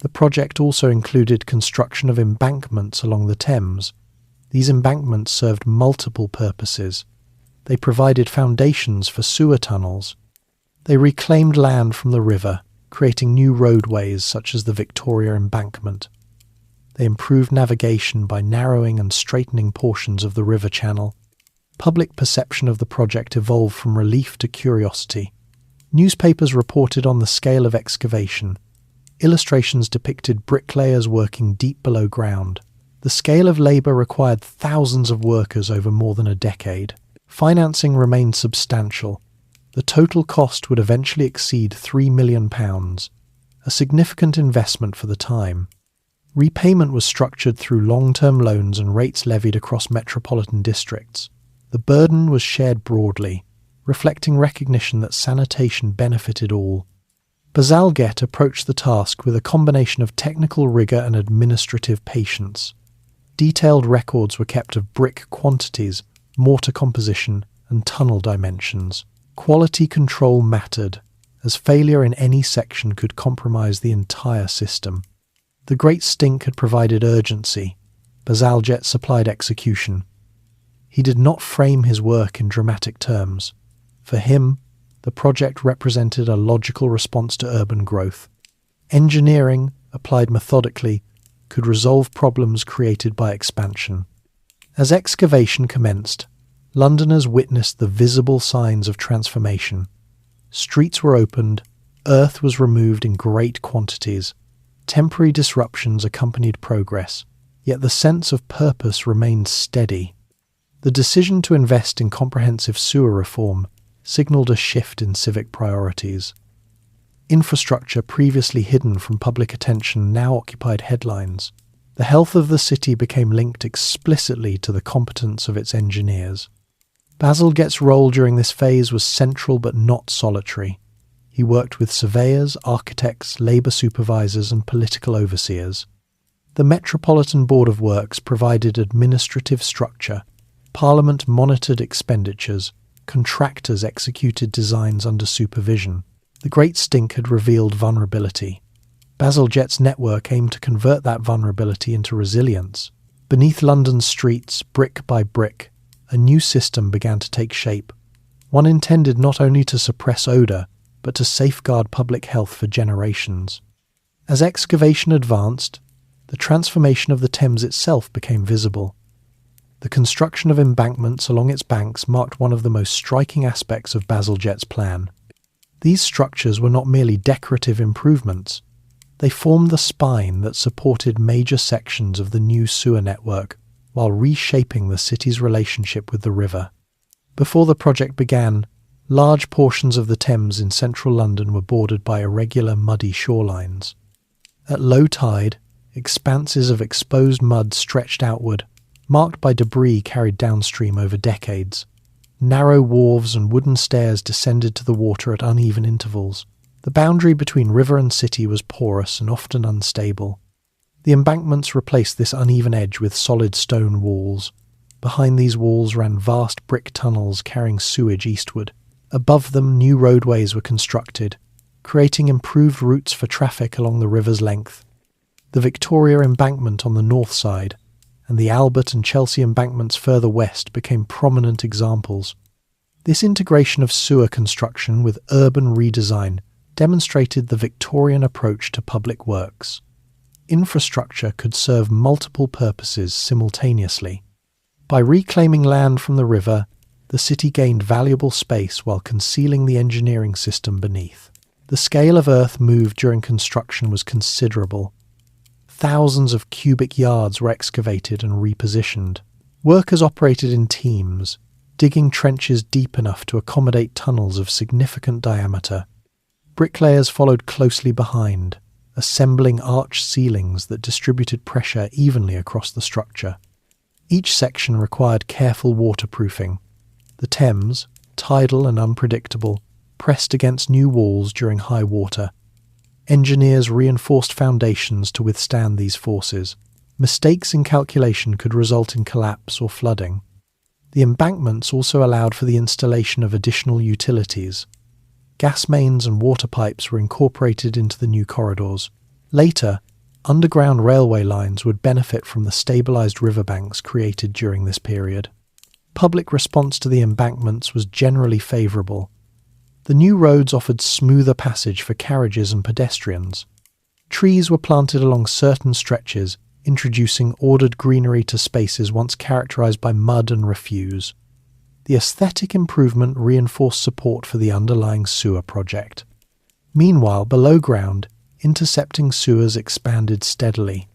The project also included construction of embankments along the Thames. These embankments served multiple purposes. They provided foundations for sewer tunnels. They reclaimed land from the river, creating new roadways such as the Victoria Embankment. They improved navigation by narrowing and straightening portions of the river channel. Public perception of the project evolved from relief to curiosity. Newspapers reported on the scale of excavation. Illustrations depicted bricklayers working deep below ground. The scale of labour required thousands of workers over more than a decade. Financing remained substantial. The total cost would eventually exceed £3 million, a significant investment for the time. Repayment was structured through long-term loans and rates levied across metropolitan districts. The burden was shared broadly, reflecting recognition that sanitation benefited all. Bazalgette approached the task with a combination of technical rigour and administrative patience. Detailed records were kept of brick quantities, mortar composition, and tunnel dimensions. Quality control mattered, as failure in any section could compromise the entire system. The Great Stink had provided urgency. Bazalgette supplied execution. He did not frame his work in dramatic terms. For him, the project represented a logical response to urban growth. Engineering, applied methodically, could resolve problems created by expansion. As excavation commenced, Londoners witnessed the visible signs of transformation. Streets were opened, earth was removed in great quantities. Temporary disruptions accompanied progress, yet the sense of purpose remained steady. The decision to invest in comprehensive sewer reform signalled a shift in civic priorities. Infrastructure previously hidden from public attention now occupied headlines. The health of the city became linked explicitly to the competence of its engineers. Bazalgette's role during this phase was central but not solitary. He worked with surveyors, architects, labour supervisors and political overseers. The Metropolitan Board of Works provided administrative structure. Parliament monitored expenditures. Contractors executed designs under supervision. The Great Stink had revealed vulnerability. Bazalgette's network aimed to convert that vulnerability into resilience. Beneath London's streets, brick by brick, a new system began to take shape, one intended not only to suppress odour, but to safeguard public health for generations. As excavation advanced, the transformation of the Thames itself became visible. The construction of embankments along its banks marked one of the most striking aspects of Bazalgette's plan. These structures were not merely decorative improvements. They formed the spine that supported major sections of the new sewer network while reshaping the city's relationship with the river. Before the project began, large portions of the Thames in central London were bordered by irregular, muddy shorelines. At low tide, expanses of exposed mud stretched outward, marked by debris carried downstream over decades. Narrow wharves and wooden stairs descended to the water at uneven intervals. The boundary between river and city was porous and often unstable. The embankments replaced this uneven edge with solid stone walls. Behind these walls ran vast brick tunnels carrying sewage eastward. Above them, new roadways were constructed, creating improved routes for traffic along the river's length. The Victoria Embankment on the north side and the Albert and Chelsea embankments further west became prominent examples. This integration of sewer construction with urban redesign demonstrated the Victorian approach to public works. Infrastructure could serve multiple purposes simultaneously. By reclaiming land from the river, the city gained valuable space while concealing the engineering system beneath. The scale of earth moved during construction was considerable. Thousands of cubic yards were excavated and repositioned. Workers operated in teams, digging trenches deep enough to accommodate tunnels of significant diameter. Bricklayers followed closely behind, assembling arched ceilings that distributed pressure evenly across the structure. Each section required careful waterproofing. The Thames, tidal and unpredictable, pressed against new walls during high water. Engineers reinforced foundations to withstand these forces. Mistakes in calculation could result in collapse or flooding. The embankments also allowed for the installation of additional utilities. Gas mains and water pipes were incorporated into the new corridors. Later, underground railway lines would benefit from the stabilized riverbanks created during this period. Public response to the embankments was generally favorable. The new roads offered smoother passage for carriages and pedestrians. Trees were planted along certain stretches, introducing ordered greenery to spaces once characterized by mud and refuse. The aesthetic improvement reinforced support for the underlying sewer project. Meanwhile, below ground, intercepting sewers expanded steadily.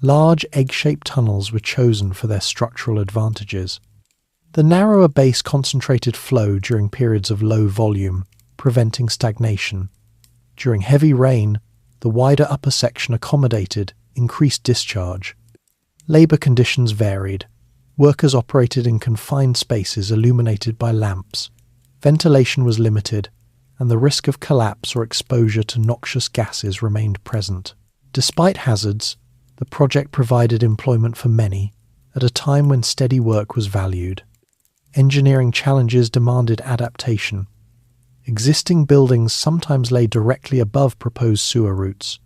Large egg-shaped tunnels were chosen for their structural advantages. The narrower base concentrated flow during periods of low volume, preventing stagnation. During heavy rain, the wider upper section accommodated increased discharge. Labour conditions varied. Workers operated in confined spaces illuminated by lamps. Ventilation was limited, and the risk of collapse or exposure to noxious gases remained present. Despite hazards, the project provided employment for many, at a time when steady work was valued. Engineering challenges demanded adaptation. Existing buildings sometimes lay directly above proposed sewer routes.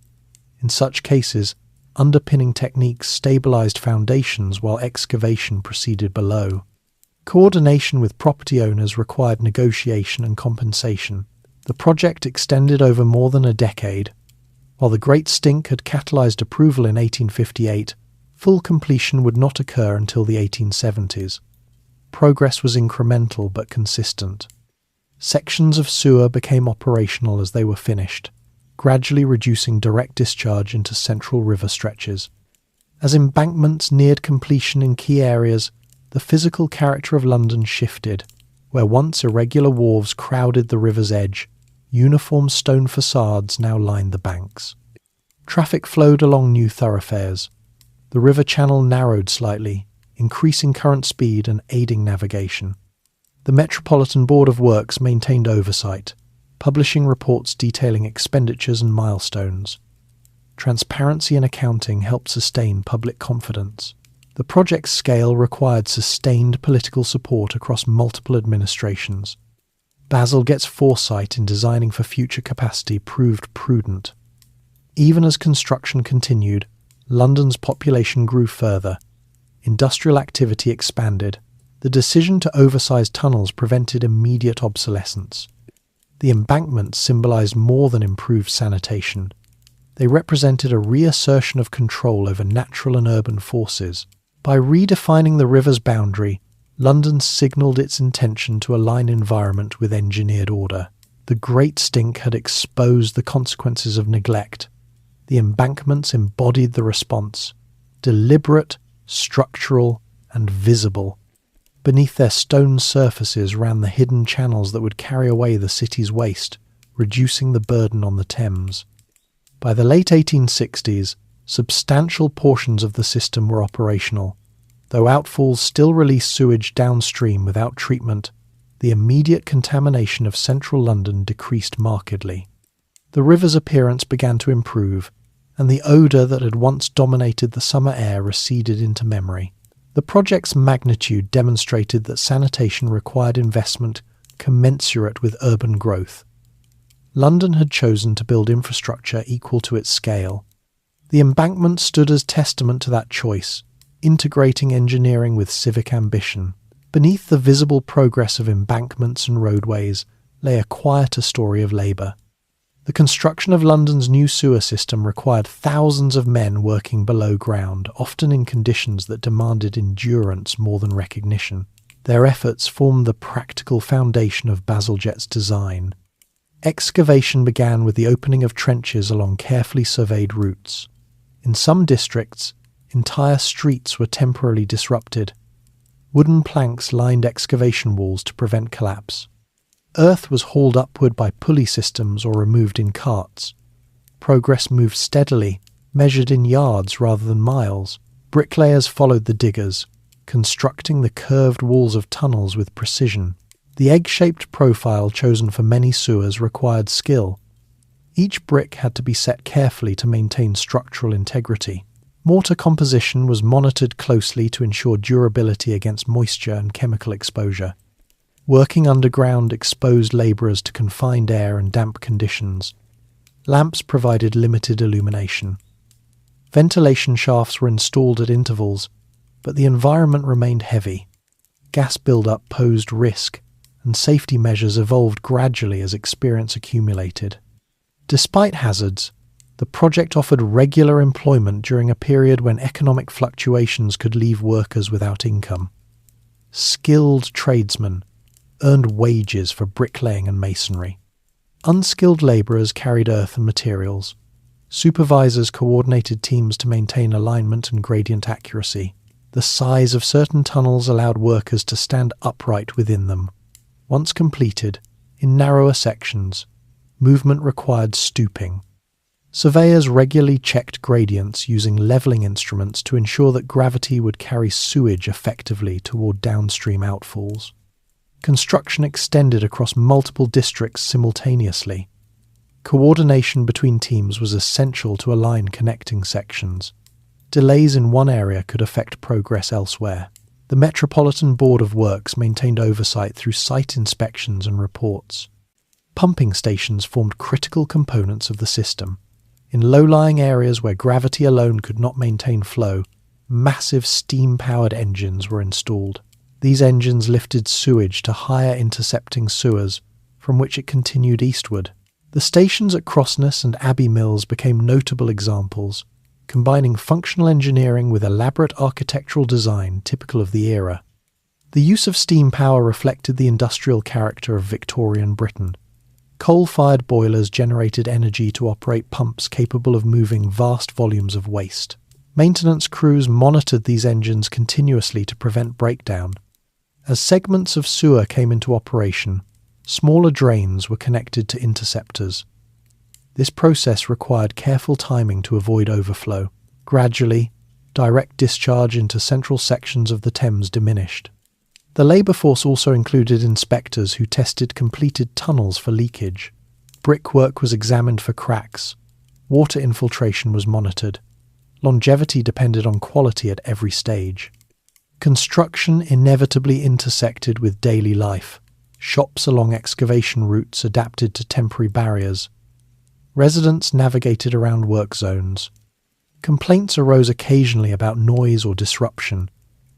In such cases, underpinning techniques stabilized foundations while excavation proceeded below. Coordination with property owners required negotiation and compensation. The project extended over more than a decade. While the Great Stink had catalyzed approval in 1858, full completion would not occur until the 1870s. Progress was incremental but consistent. Sections of sewer became operational as they were finished, gradually reducing direct discharge into central river stretches. As embankments neared completion in key areas, the physical character of London shifted. Where once irregular wharves crowded the river's edge, uniform stone facades now lined the banks. Traffic flowed along new thoroughfares. The river channel narrowed slightly, increasing current speed and aiding navigation. The Metropolitan Board of Works maintained oversight, publishing reports detailing expenditures and milestones. Transparency in accounting helped sustain public confidence. The project's scale required sustained political support across multiple administrations. Bazalgette's foresight in designing for future capacity proved prudent. Even as construction continued, London's population grew further. Industrial activity expanded. The decision to oversize tunnels prevented immediate obsolescence. The embankments symbolized more than improved sanitation. They represented a reassertion of control over natural and urban forces. By redefining the river's boundary, London signalled its intention to align environment with engineered order. The Great Stink had exposed the consequences of neglect. The embankments embodied the response, deliberate, structural, and visible. Beneath their stone surfaces ran the hidden channels that would carry away the city's waste, reducing the burden on the Thames. By the late 1860s, substantial portions of the system were operational. Though outfalls still released sewage downstream without treatment, the immediate contamination of central London decreased markedly. The river's appearance began to improve, and the odour that had once dominated the summer air receded into memory. The project's magnitude demonstrated that sanitation required investment commensurate with urban growth. London had chosen to build infrastructure equal to its scale. The embankment stood as testament to that choice, integrating engineering with civic ambition. Beneath the visible progress of embankments and roadways lay a quieter story of labour. The construction of London's new sewer system required thousands of men working below ground, often in conditions that demanded endurance more than recognition. Their efforts formed the practical foundation of Bazalgette's design. Excavation began with the opening of trenches along carefully surveyed routes. In some districts, entire streets were temporarily disrupted. Wooden planks lined excavation walls to prevent collapse. Earth was hauled upward by pulley systems or removed in carts. Progress moved steadily, measured in yards rather than miles. Bricklayers followed the diggers, constructing the curved walls of tunnels with precision. The egg-shaped profile chosen for many sewers required skill. Each brick had to be set carefully to maintain structural integrity. Mortar composition was monitored closely to ensure durability against moisture and chemical exposure. Working underground exposed labourers to confined air and damp conditions. Lamps provided limited illumination. Ventilation shafts were installed at intervals, but the environment remained heavy. Gas buildup posed risk, and safety measures evolved gradually as experience accumulated. Despite hazards, the project offered regular employment during a period when economic fluctuations could leave workers without income. Skilled tradesmen earned wages for bricklaying and masonry. Unskilled labourers carried earth and materials. Supervisors coordinated teams to maintain alignment and gradient accuracy. The size of certain tunnels allowed workers to stand upright within them. Once completed, in narrower sections, movement required stooping. Surveyors regularly checked gradients using levelling instruments to ensure that gravity would carry sewage effectively toward downstream outfalls. Construction extended across multiple districts simultaneously. Coordination between teams was essential to align connecting sections. Delays in one area could affect progress elsewhere. The Metropolitan Board of Works maintained oversight through site inspections and reports. Pumping stations formed critical components of the system. In low-lying areas where gravity alone could not maintain flow, massive steam-powered engines were installed. These engines lifted sewage to higher intercepting sewers, from which it continued eastward. The stations at Crossness and Abbey Mills became notable examples, combining functional engineering with elaborate architectural design typical of the era. The use of steam power reflected the industrial character of Victorian Britain. Coal-fired boilers generated energy to operate pumps capable of moving vast volumes of waste. Maintenance crews monitored these engines continuously to prevent breakdown. As segments of sewer came into operation, smaller drains were connected to interceptors. This process required careful timing to avoid overflow. Gradually, direct discharge into central sections of the Thames diminished. The labour force also included inspectors who tested completed tunnels for leakage. Brickwork was examined for cracks. Water infiltration was monitored. Longevity depended on quality at every stage. Construction inevitably intersected with daily life. Shops along excavation routes adapted to temporary barriers. Residents navigated around work zones. Complaints arose occasionally about noise or disruption,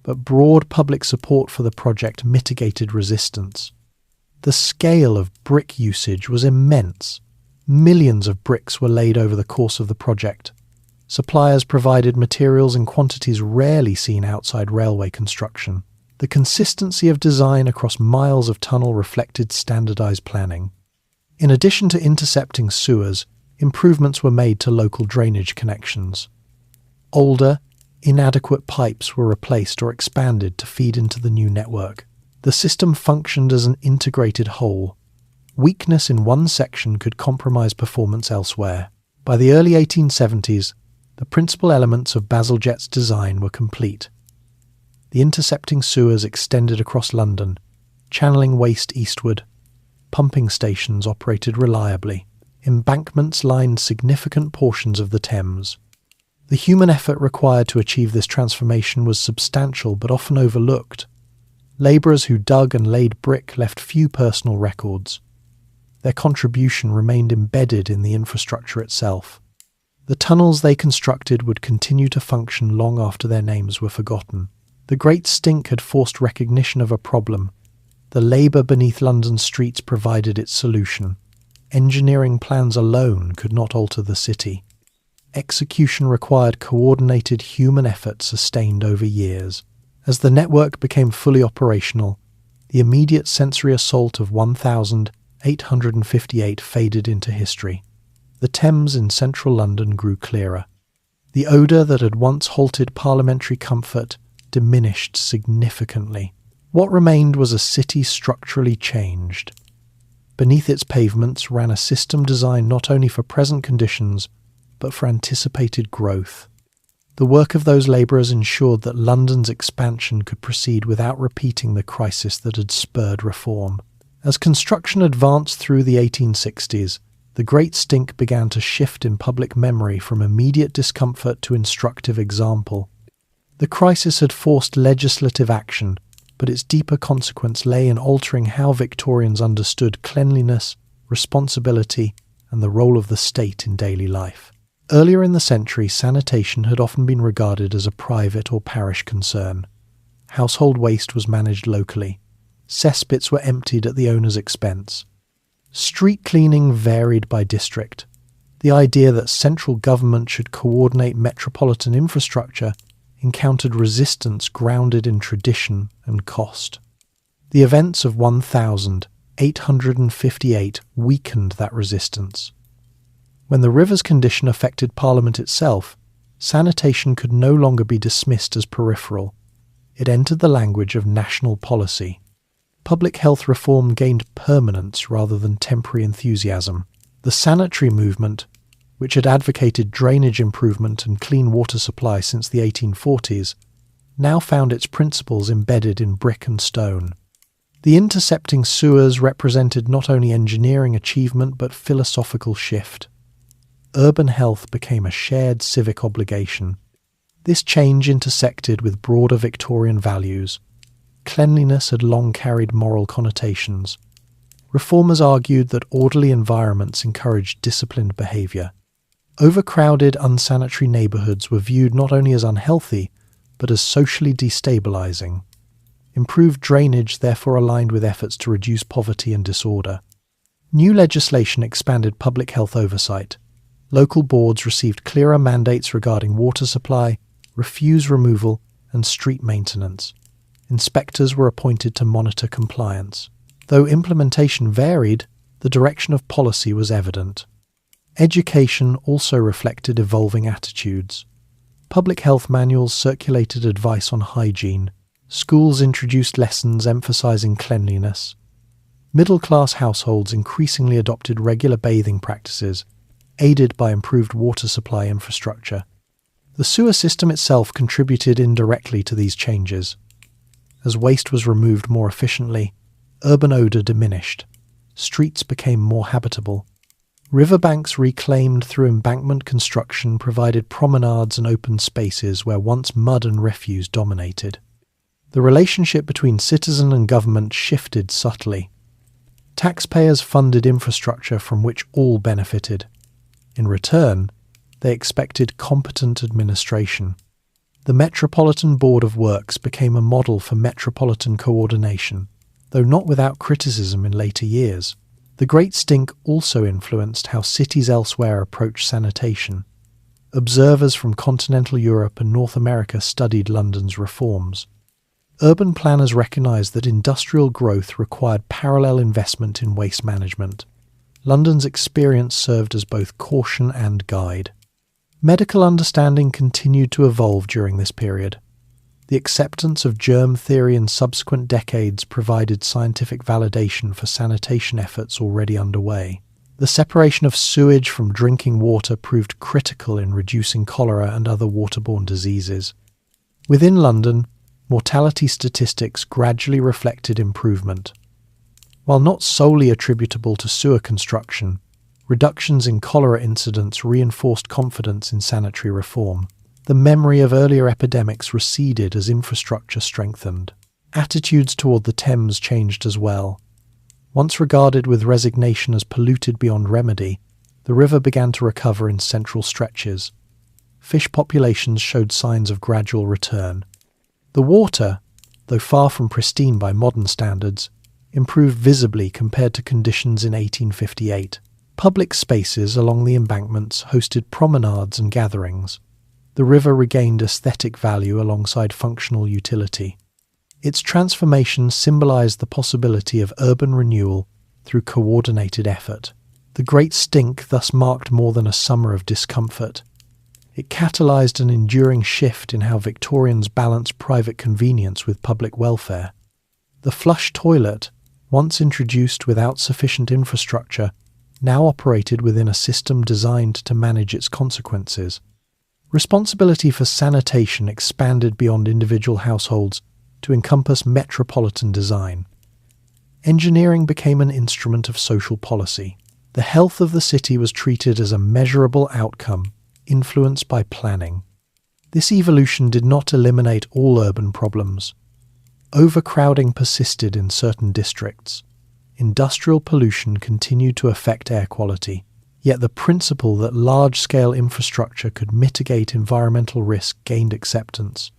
but broad public support for the project mitigated resistance. The scale of brick usage was immense. Millions of bricks were laid over the course of the project. Suppliers provided materials in quantities rarely seen outside railway construction. The consistency of design across miles of tunnel reflected standardized planning. In addition to intercepting sewers, improvements were made to local drainage connections. Older, inadequate pipes were replaced or expanded to feed into the new network. The system functioned as an integrated whole. Weakness in one section could compromise performance elsewhere. By the early 1870s, the principal elements of Bazalgette's design were complete. The intercepting sewers extended across London, channeling waste eastward. Pumping stations operated reliably. Embankments lined significant portions of the Thames. The human effort required to achieve this transformation was substantial but often overlooked. Labourers who dug and laid brick left few personal records. Their contribution remained embedded in the infrastructure itself. The tunnels they constructed would continue to function long after their names were forgotten. The Great Stink had forced recognition of a problem. The labour beneath London's streets provided its solution. Engineering plans alone could not alter the city. Execution required coordinated human effort sustained over years. As the network became fully operational, the immediate sensory assault of 1858 faded into history. The Thames in central London grew clearer. The odour that had once halted parliamentary comfort diminished significantly. What remained was a city structurally changed. Beneath its pavements ran a system designed not only for present conditions, but for anticipated growth. The work of those labourers ensured that London's expansion could proceed without repeating the crisis that had spurred reform. As construction advanced through the 1860s, the Great Stink began to shift in public memory from immediate discomfort to instructive example. The crisis had forced legislative action, but its deeper consequence lay in altering how Victorians understood cleanliness, responsibility, and the role of the state in daily life. Earlier in the century, sanitation had often been regarded as a private or parish concern. Household waste was managed locally. Cesspits were emptied at the owner's expense. Street cleaning varied by district. The idea that central government should coordinate metropolitan infrastructure encountered resistance grounded in tradition and cost. The events of 1858 weakened that resistance. When the river's condition affected Parliament itself, sanitation could no longer be dismissed as peripheral. It entered the language of national policy. Public health reform gained permanence rather than temporary enthusiasm. The sanitary movement, which had advocated drainage improvement and clean water supply since the 1840s, now found its principles embedded in brick and stone. The intercepting sewers represented not only engineering achievement but philosophical shift. Urban health became a shared civic obligation. This change intersected with broader Victorian values. Cleanliness had long carried moral connotations. Reformers argued that orderly environments encouraged disciplined behaviour. Overcrowded, unsanitary neighbourhoods were viewed not only as unhealthy, but as socially destabilising. Improved drainage therefore aligned with efforts to reduce poverty and disorder. New legislation expanded public health oversight. Local boards received clearer mandates regarding water supply, refuse removal, and street maintenance. Inspectors were appointed to monitor compliance. Though implementation varied, the direction of policy was evident. Education also reflected evolving attitudes. Public health manuals circulated advice on hygiene. Schools introduced lessons emphasizing cleanliness. Middle-class households increasingly adopted regular bathing practices, aided by improved water supply infrastructure. The sewer system itself contributed indirectly to these changes. As waste was removed more efficiently, urban odour diminished. Streets became more habitable. Riverbanks reclaimed through embankment construction provided promenades and open spaces where once mud and refuse dominated. The relationship between citizen and government shifted subtly. Taxpayers funded infrastructure from which all benefited. In return, they expected competent administration. The Metropolitan Board of Works became a model for metropolitan coordination, though not without criticism in later years. The Great Stink also influenced how cities elsewhere approached sanitation. Observers from continental Europe and North America studied London's reforms. Urban planners recognised that industrial growth required parallel investment in waste management. London's experience served as both caution and guide. Medical understanding continued to evolve during this period. The acceptance of germ theory in subsequent decades provided scientific validation for sanitation efforts already underway. The separation of sewage from drinking water proved critical in reducing cholera and other waterborne diseases. Within London, mortality statistics gradually reflected improvement. While not solely attributable to sewer construction, reductions in cholera incidents reinforced confidence in sanitary reform. The memory of earlier epidemics receded as infrastructure strengthened. Attitudes toward the Thames changed as well. Once regarded with resignation as polluted beyond remedy, the river began to recover in central stretches. Fish populations showed signs of gradual return. The water, though far from pristine by modern standards, improved visibly compared to conditions in 1858. Public spaces along the embankments hosted promenades and gatherings. The river regained aesthetic value alongside functional utility. Its transformation symbolized the possibility of urban renewal through coordinated effort. The Great Stink thus marked more than a summer of discomfort. It catalyzed an enduring shift in how Victorians balanced private convenience with public welfare. The flush toilet, once introduced without sufficient infrastructure, now operated within a system designed to manage its consequences. Responsibility for sanitation expanded beyond individual households to encompass metropolitan design. Engineering became an instrument of social policy. The health of the city was treated as a measurable outcome, influenced by planning. This evolution did not eliminate all urban problems. Overcrowding persisted in certain districts. Industrial pollution continued to affect air quality, yet the principle that large-scale infrastructure could mitigate environmental risk gained acceptance.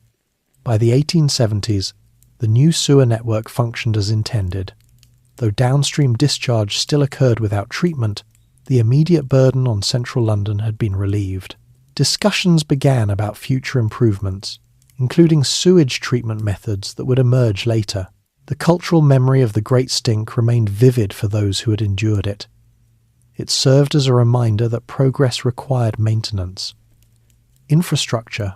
By the 1870s, the new sewer network functioned as intended. Though downstream discharge still occurred without treatment, the immediate burden on central London had been relieved. Discussions began about future improvements, including sewage treatment methods that would emerge later. The cultural memory of the Great Stink remained vivid for those who had endured it. It served as a reminder that progress required maintenance. Infrastructure,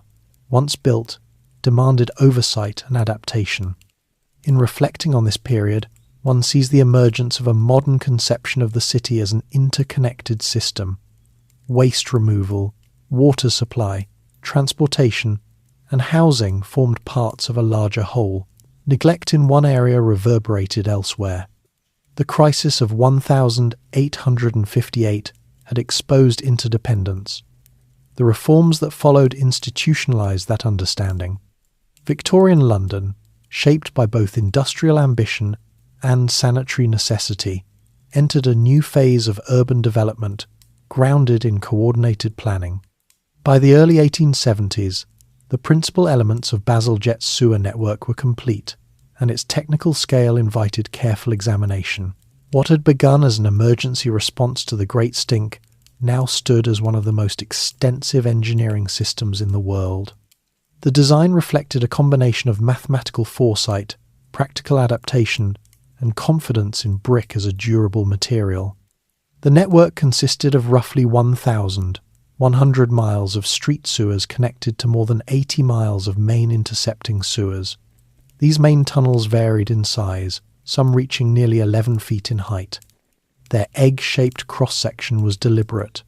once built, demanded oversight and adaptation. In reflecting on this period, one sees the emergence of a modern conception of the city as an interconnected system. Waste removal, water supply, transportation, and housing formed parts of a larger whole. Neglect in one area reverberated elsewhere. The crisis of 1858 had exposed interdependence. The reforms that followed institutionalized that understanding. Victorian London, shaped by both industrial ambition and sanitary necessity, entered a new phase of urban development grounded in coordinated planning. By the early 1870s, the principal elements of Bazalgette's sewer network were complete, and its technical scale invited careful examination. What had begun as an emergency response to the Great Stink now stood as one of the most extensive engineering systems in the world. The design reflected a combination of mathematical foresight, practical adaptation, and confidence in brick as a durable material. The network consisted of roughly 1,100 miles of street sewers connected to more than 80 miles of main intercepting sewers. These main tunnels varied in size, some reaching nearly 11 feet in height. Their egg-shaped cross-section was deliberate.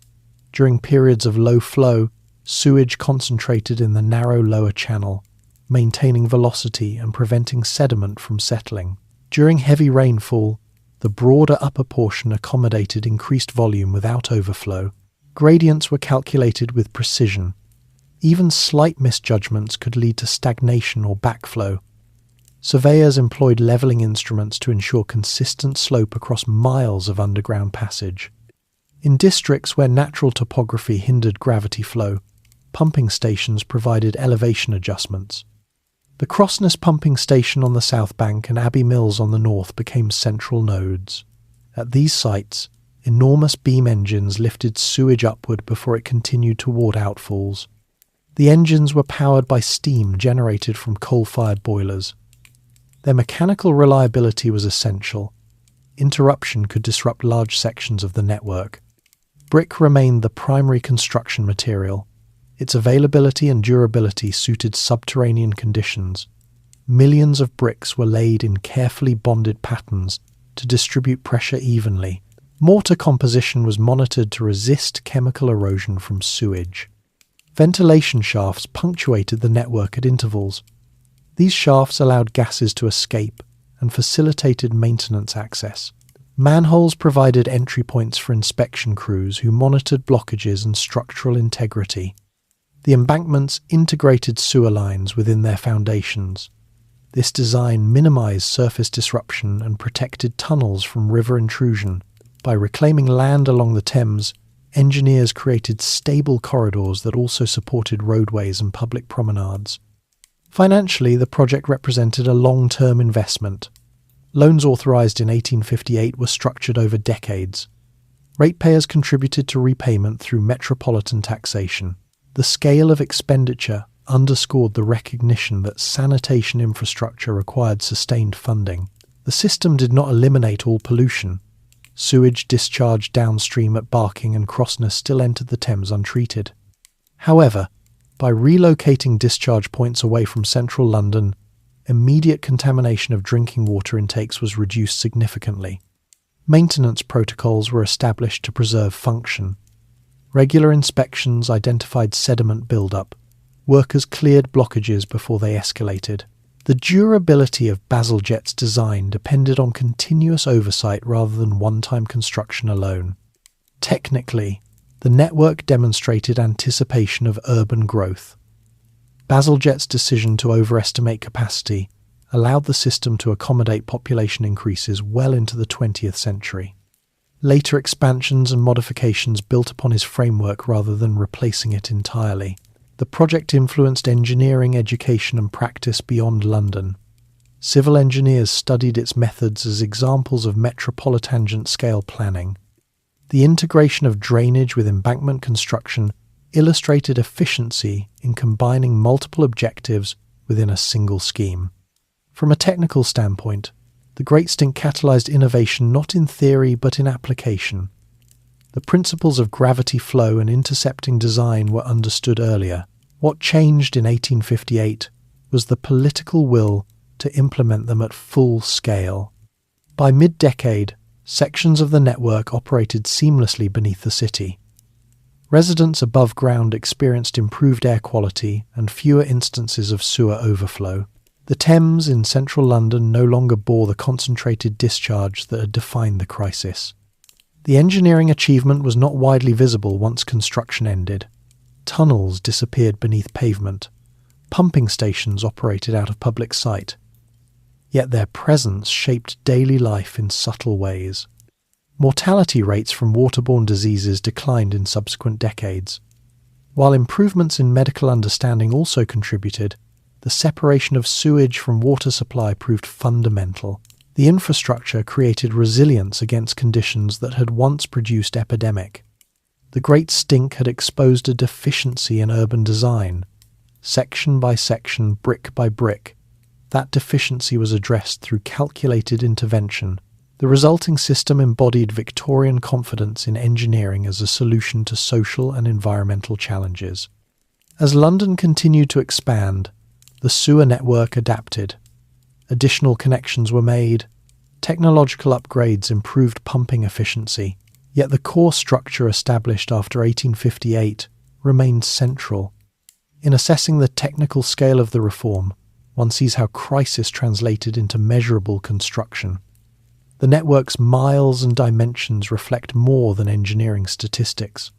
During periods of low flow, sewage concentrated in the narrow lower channel, maintaining velocity and preventing sediment from settling. During heavy rainfall, the broader upper portion accommodated increased volume without overflow. Gradients were calculated with precision. Even slight misjudgments could lead to stagnation or backflow. Surveyors employed levelling instruments to ensure consistent slope across miles of underground passage. In districts where natural topography hindered gravity flow, pumping stations provided elevation adjustments. The Crossness pumping station on the south bank and Abbey Mills on the north became central nodes. At these sites, enormous beam engines lifted sewage upward before it continued toward outfalls. The engines were powered by steam generated from coal-fired boilers. Their mechanical reliability was essential. Interruption could disrupt large sections of the network. Brick remained the primary construction material. Its availability and durability suited subterranean conditions. Millions of bricks were laid in carefully bonded patterns to distribute pressure evenly. Mortar composition was monitored to resist chemical erosion from sewage. Ventilation shafts punctuated the network at intervals. These shafts allowed gases to escape and facilitated maintenance access. Manholes provided entry points for inspection crews who monitored blockages and structural integrity. The embankments integrated sewer lines within their foundations. This design minimized surface disruption and protected tunnels from river intrusion. By reclaiming land along the Thames, engineers created stable corridors that also supported roadways and public promenades. Financially, the project represented a long-term investment. Loans authorized in 1858 were structured over decades. Ratepayers contributed to repayment through metropolitan taxation. The scale of expenditure underscored the recognition that sanitation infrastructure required sustained funding. The system did not eliminate all pollution. Sewage discharged downstream at Barking and Crossness still entered the Thames untreated. However, by relocating discharge points away from central London, immediate contamination of drinking water intakes was reduced significantly. Maintenance protocols were established to preserve function. Regular inspections identified sediment buildup. Workers cleared blockages before they escalated. The durability of Bazalgette's design depended on continuous oversight rather than one-time construction alone. Technically, the network demonstrated anticipation of urban growth. Bazalgette's decision to overestimate capacity allowed the system to accommodate population increases well into the 20th century. Later expansions and modifications built upon his framework rather than replacing it entirely. The project influenced engineering, education and practice beyond London. Civil engineers studied its methods as examples of metropolitan-scale planning. The integration of drainage with embankment construction illustrated efficiency in combining multiple objectives within a single scheme. From a technical standpoint, the Great Stink catalyzed innovation not in theory but in application. The principles of gravity flow and intercepting design were understood earlier. What changed in 1858 was the political will to implement them at full scale. By mid-decade, sections of the network operated seamlessly beneath the city. Residents above ground experienced improved air quality and fewer instances of sewer overflow. The Thames in central London no longer bore the concentrated discharge that had defined the crisis. The engineering achievement was not widely visible once construction ended. Tunnels disappeared beneath pavement. Pumping stations operated out of public sight. Yet their presence shaped daily life in subtle ways. Mortality rates from waterborne diseases declined in subsequent decades. While improvements in medical understanding also contributed, the separation of sewage from water supply proved fundamental. The infrastructure created resilience against conditions that had once produced epidemic. The Great Stink had exposed a deficiency in urban design. Section by section, brick by brick, that deficiency was addressed through calculated intervention. The resulting system embodied Victorian confidence in engineering as a solution to social and environmental challenges. As London continued to expand, the sewer network adapted. Additional connections were made. Technological upgrades improved pumping efficiency, yet the core structure established after 1858 remained central. In assessing the technical scale of the reform, one sees how crisis translated into measurable construction. The network's miles and dimensions reflect more than engineering statistics.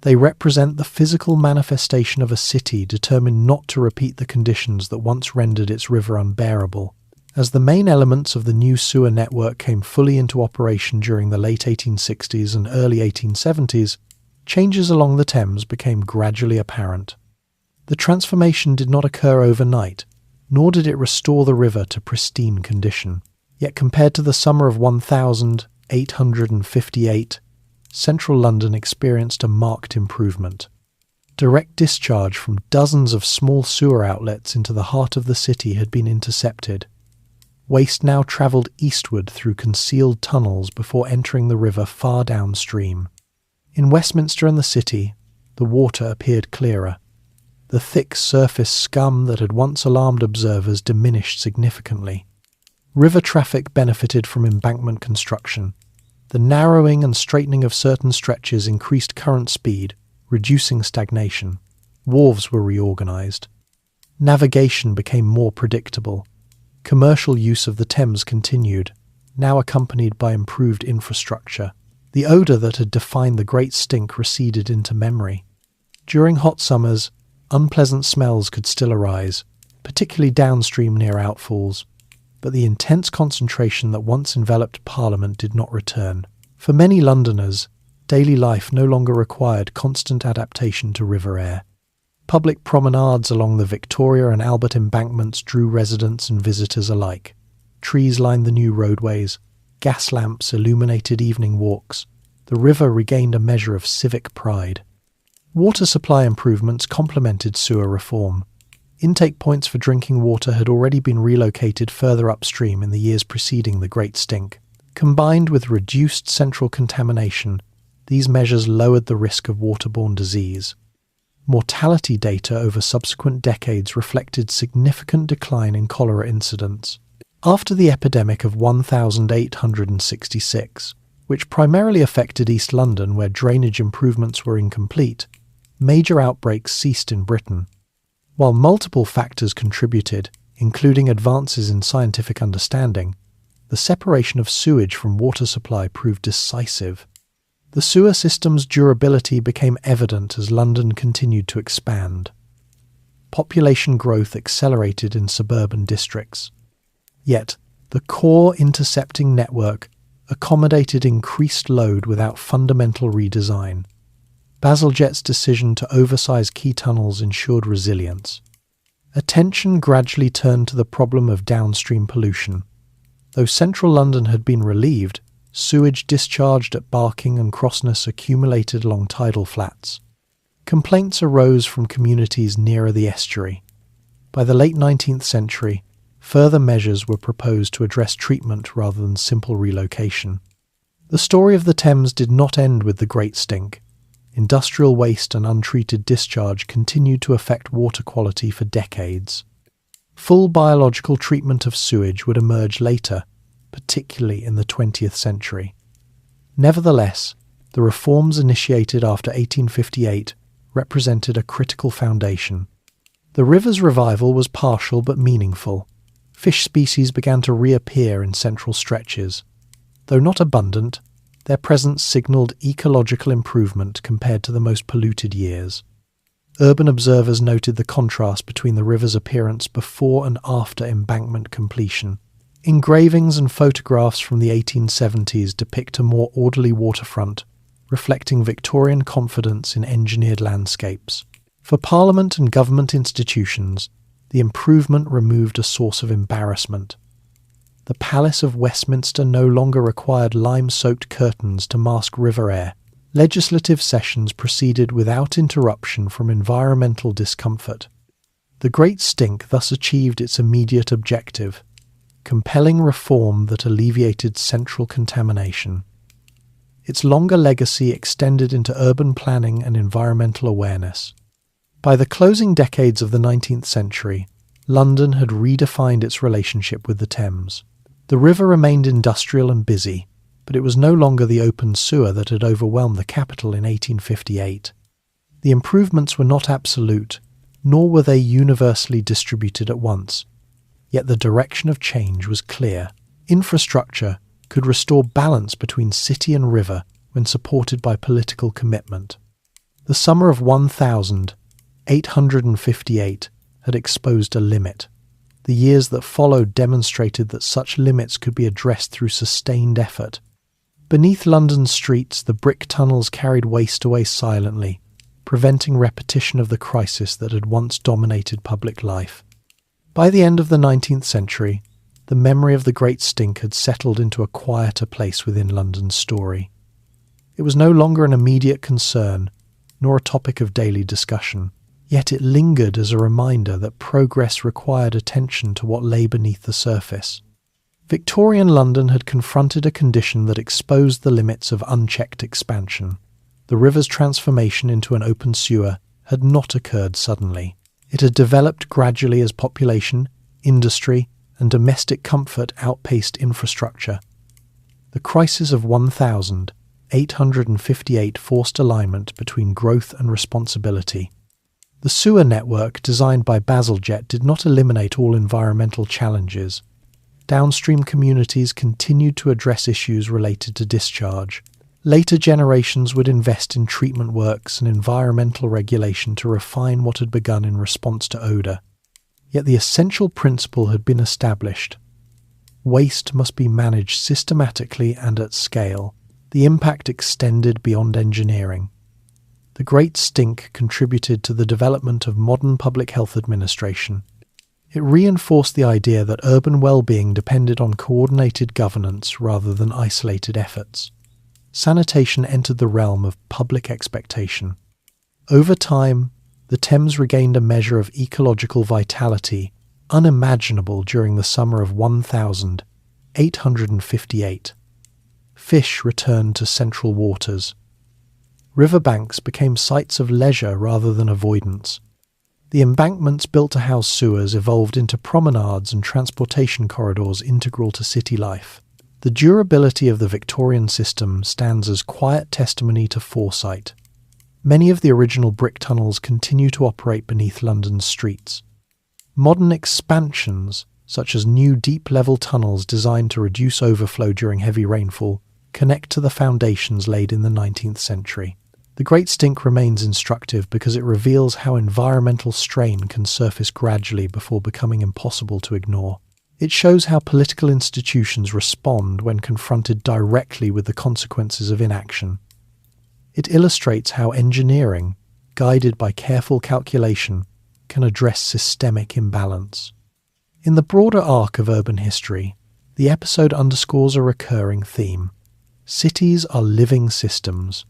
They represent the physical manifestation of a city determined not to repeat the conditions that once rendered its river unbearable. As the main elements of the new sewer network came fully into operation during the late 1860s and early 1870s, changes along the Thames became gradually apparent. The transformation did not occur overnight, nor did it restore the river to pristine condition. Yet compared to the summer of 1858, central London experienced a marked improvement. Direct discharge from dozens of small sewer outlets into the heart of the city had been intercepted. Waste now travelled eastward through concealed tunnels before entering the river far downstream. In Westminster and the city, the water appeared clearer. The thick surface scum that had once alarmed observers diminished significantly. River traffic benefited from embankment construction. The narrowing and straightening of certain stretches increased current speed, reducing stagnation. Wharves were reorganised. Navigation became more predictable. Commercial use of the Thames continued, now accompanied by improved infrastructure. The odour that had defined the Great Stink receded into memory. During hot summers, unpleasant smells could still arise, particularly downstream near outfalls. But the intense concentration that once enveloped Parliament did not return. For many Londoners, daily life no longer required constant adaptation to river air. Public promenades along the Victoria and Albert embankments drew residents and visitors alike. Trees lined the new roadways. Gas lamps illuminated evening walks. The river regained a measure of civic pride. Water supply improvements complemented sewer reform. Intake points for drinking water had already been relocated further upstream in the years preceding the Great Stink. Combined with reduced central contamination, these measures lowered the risk of waterborne disease. Mortality data over subsequent decades reflected significant decline in cholera incidence. After the epidemic of 1866, which primarily affected East London where drainage improvements were incomplete, major outbreaks ceased in Britain. While multiple factors contributed, including advances in scientific understanding, the separation of sewage from water supply proved decisive. The sewer system's durability became evident as London continued to expand. Population growth accelerated in suburban districts. Yet, the core intercepting network accommodated increased load without fundamental redesign. Bazalgette's decision to oversize key tunnels ensured resilience. Attention gradually turned to the problem of downstream pollution. Though central London had been relieved, sewage discharged at Barking and Crossness accumulated along tidal flats. Complaints arose from communities nearer the estuary. By the late 19th century, further measures were proposed to address treatment rather than simple relocation. The story of the Thames did not end with the Great Stink. Industrial waste and untreated discharge continued to affect water quality for decades. Full biological treatment of sewage would emerge later, particularly in the 20th century. Nevertheless, the reforms initiated after 1858 represented a critical foundation. The river's revival was partial but meaningful. Fish species began to reappear in central stretches. Though not abundant, their presence signalled ecological improvement compared to the most polluted years. Urban observers noted the contrast between the river's appearance before and after embankment completion. Engravings and photographs from the 1870s depict a more orderly waterfront, reflecting Victorian confidence in engineered landscapes. For Parliament and government institutions, the improvement removed a source of embarrassment. The Palace of Westminster no longer required lime-soaked curtains to mask river air. Legislative sessions proceeded without interruption from environmental discomfort. The Great Stink thus achieved its immediate objective: compelling reform that alleviated central contamination. Its longer legacy extended into urban planning and environmental awareness. By the closing decades of the 19th century, London had redefined its relationship with the Thames. The river remained industrial and busy, but it was no longer the open sewer that had overwhelmed the capital in 1858. The improvements were not absolute, nor were they universally distributed at once. Yet the direction of change was clear. Infrastructure could restore balance between city and river when supported by political commitment. The summer of 1858 had exposed a limit. The years that followed demonstrated that such limits could be addressed through sustained effort. Beneath London's streets, the brick tunnels carried waste away silently, preventing repetition of the crisis that had once dominated public life. By the end of the 19th century, the memory of the Great Stink had settled into a quieter place within London's story. It was no longer an immediate concern, nor a topic of daily discussion. Yet it lingered as a reminder that progress required attention to what lay beneath the surface. Victorian London had confronted a condition that exposed the limits of unchecked expansion. The river's transformation into an open sewer had not occurred suddenly. It had developed gradually as population, industry, and domestic comfort outpaced infrastructure. The crisis of 1858 forced alignment between growth and responsibility. The sewer network designed by Bazalgette did not eliminate all environmental challenges. Downstream communities continued to address issues related to discharge. Later generations would invest in treatment works and environmental regulation to refine what had begun in response to odour. Yet the essential principle had been established. Waste must be managed systematically and at scale. The impact extended beyond engineering. The Great Stink contributed to the development of modern public health administration. It reinforced the idea that urban well-being depended on coordinated governance rather than isolated efforts. Sanitation entered the realm of public expectation. Over time, the Thames regained a measure of ecological vitality unimaginable during the summer of 1858. Fish returned to central waters. Riverbanks became sites of leisure rather than avoidance. The embankments built to house sewers evolved into promenades and transportation corridors integral to city life. The durability of the Victorian system stands as quiet testimony to foresight. Many of the original brick tunnels continue to operate beneath London's streets. Modern expansions, such as new deep-level tunnels designed to reduce overflow during heavy rainfall, connect to the foundations laid in the 19th century. The Great Stink remains instructive because it reveals how environmental strain can surface gradually before becoming impossible to ignore. It shows how political institutions respond when confronted directly with the consequences of inaction. It illustrates how engineering, guided by careful calculation, can address systemic imbalance. In the broader arc of urban history, the episode underscores a recurring theme. Cities are living systems.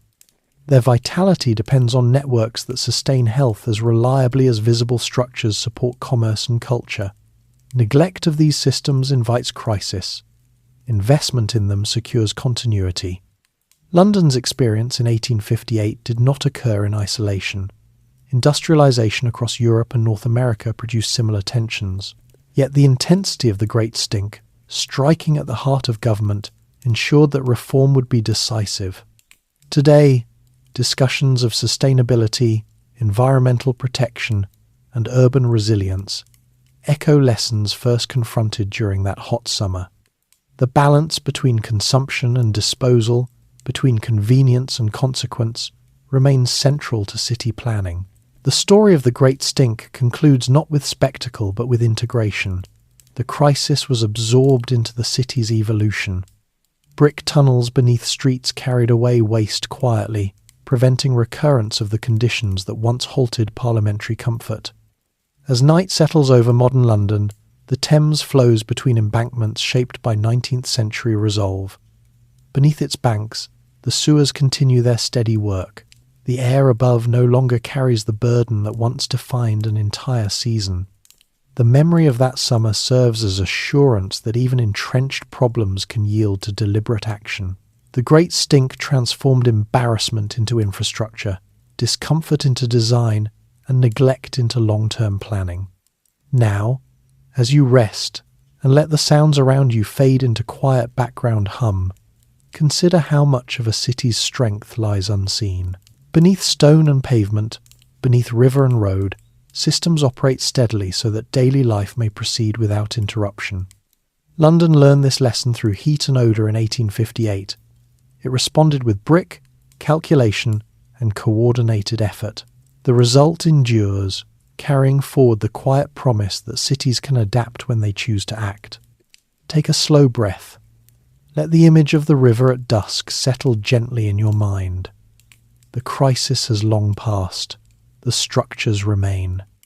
Their vitality depends on networks that sustain health as reliably as visible structures support commerce and culture. Neglect of these systems invites crisis. Investment in them secures continuity. London's experience in 1858 did not occur in isolation. Industrialization across Europe and North America produced similar tensions. Yet the intensity of the Great Stink, striking at the heart of government, ensured that reform would be decisive. Today, discussions of sustainability, environmental protection, and urban resilience echo lessons first confronted during that hot summer. The balance between consumption and disposal, between convenience and consequence, remains central to city planning. The story of the Great Stink concludes not with spectacle but with integration. The crisis was absorbed into the city's evolution. Brick tunnels beneath streets carried away waste quietly, preventing recurrence of the conditions that once halted parliamentary comfort. As night settles over modern London, the Thames flows between embankments shaped by 19th century resolve. Beneath its banks, the sewers continue their steady work. The air above no longer carries the burden that once defined an entire season. The memory of that summer serves as assurance that even entrenched problems can yield to deliberate action. The Great Stink transformed embarrassment into infrastructure, discomfort into design, and neglect into long-term planning. Now, as you rest and let the sounds around you fade into quiet background hum, consider how much of a city's strength lies unseen. Beneath stone and pavement, beneath river and road, systems operate steadily so that daily life may proceed without interruption. London learned this lesson through heat and odour in 1858. It responded with brick, calculation, and coordinated effort. The result endures, carrying forward the quiet promise that cities can adapt when they choose to act. Take a slow breath. Let the image of the river at dusk settle gently in your mind. The crisis has long passed. The structures remain.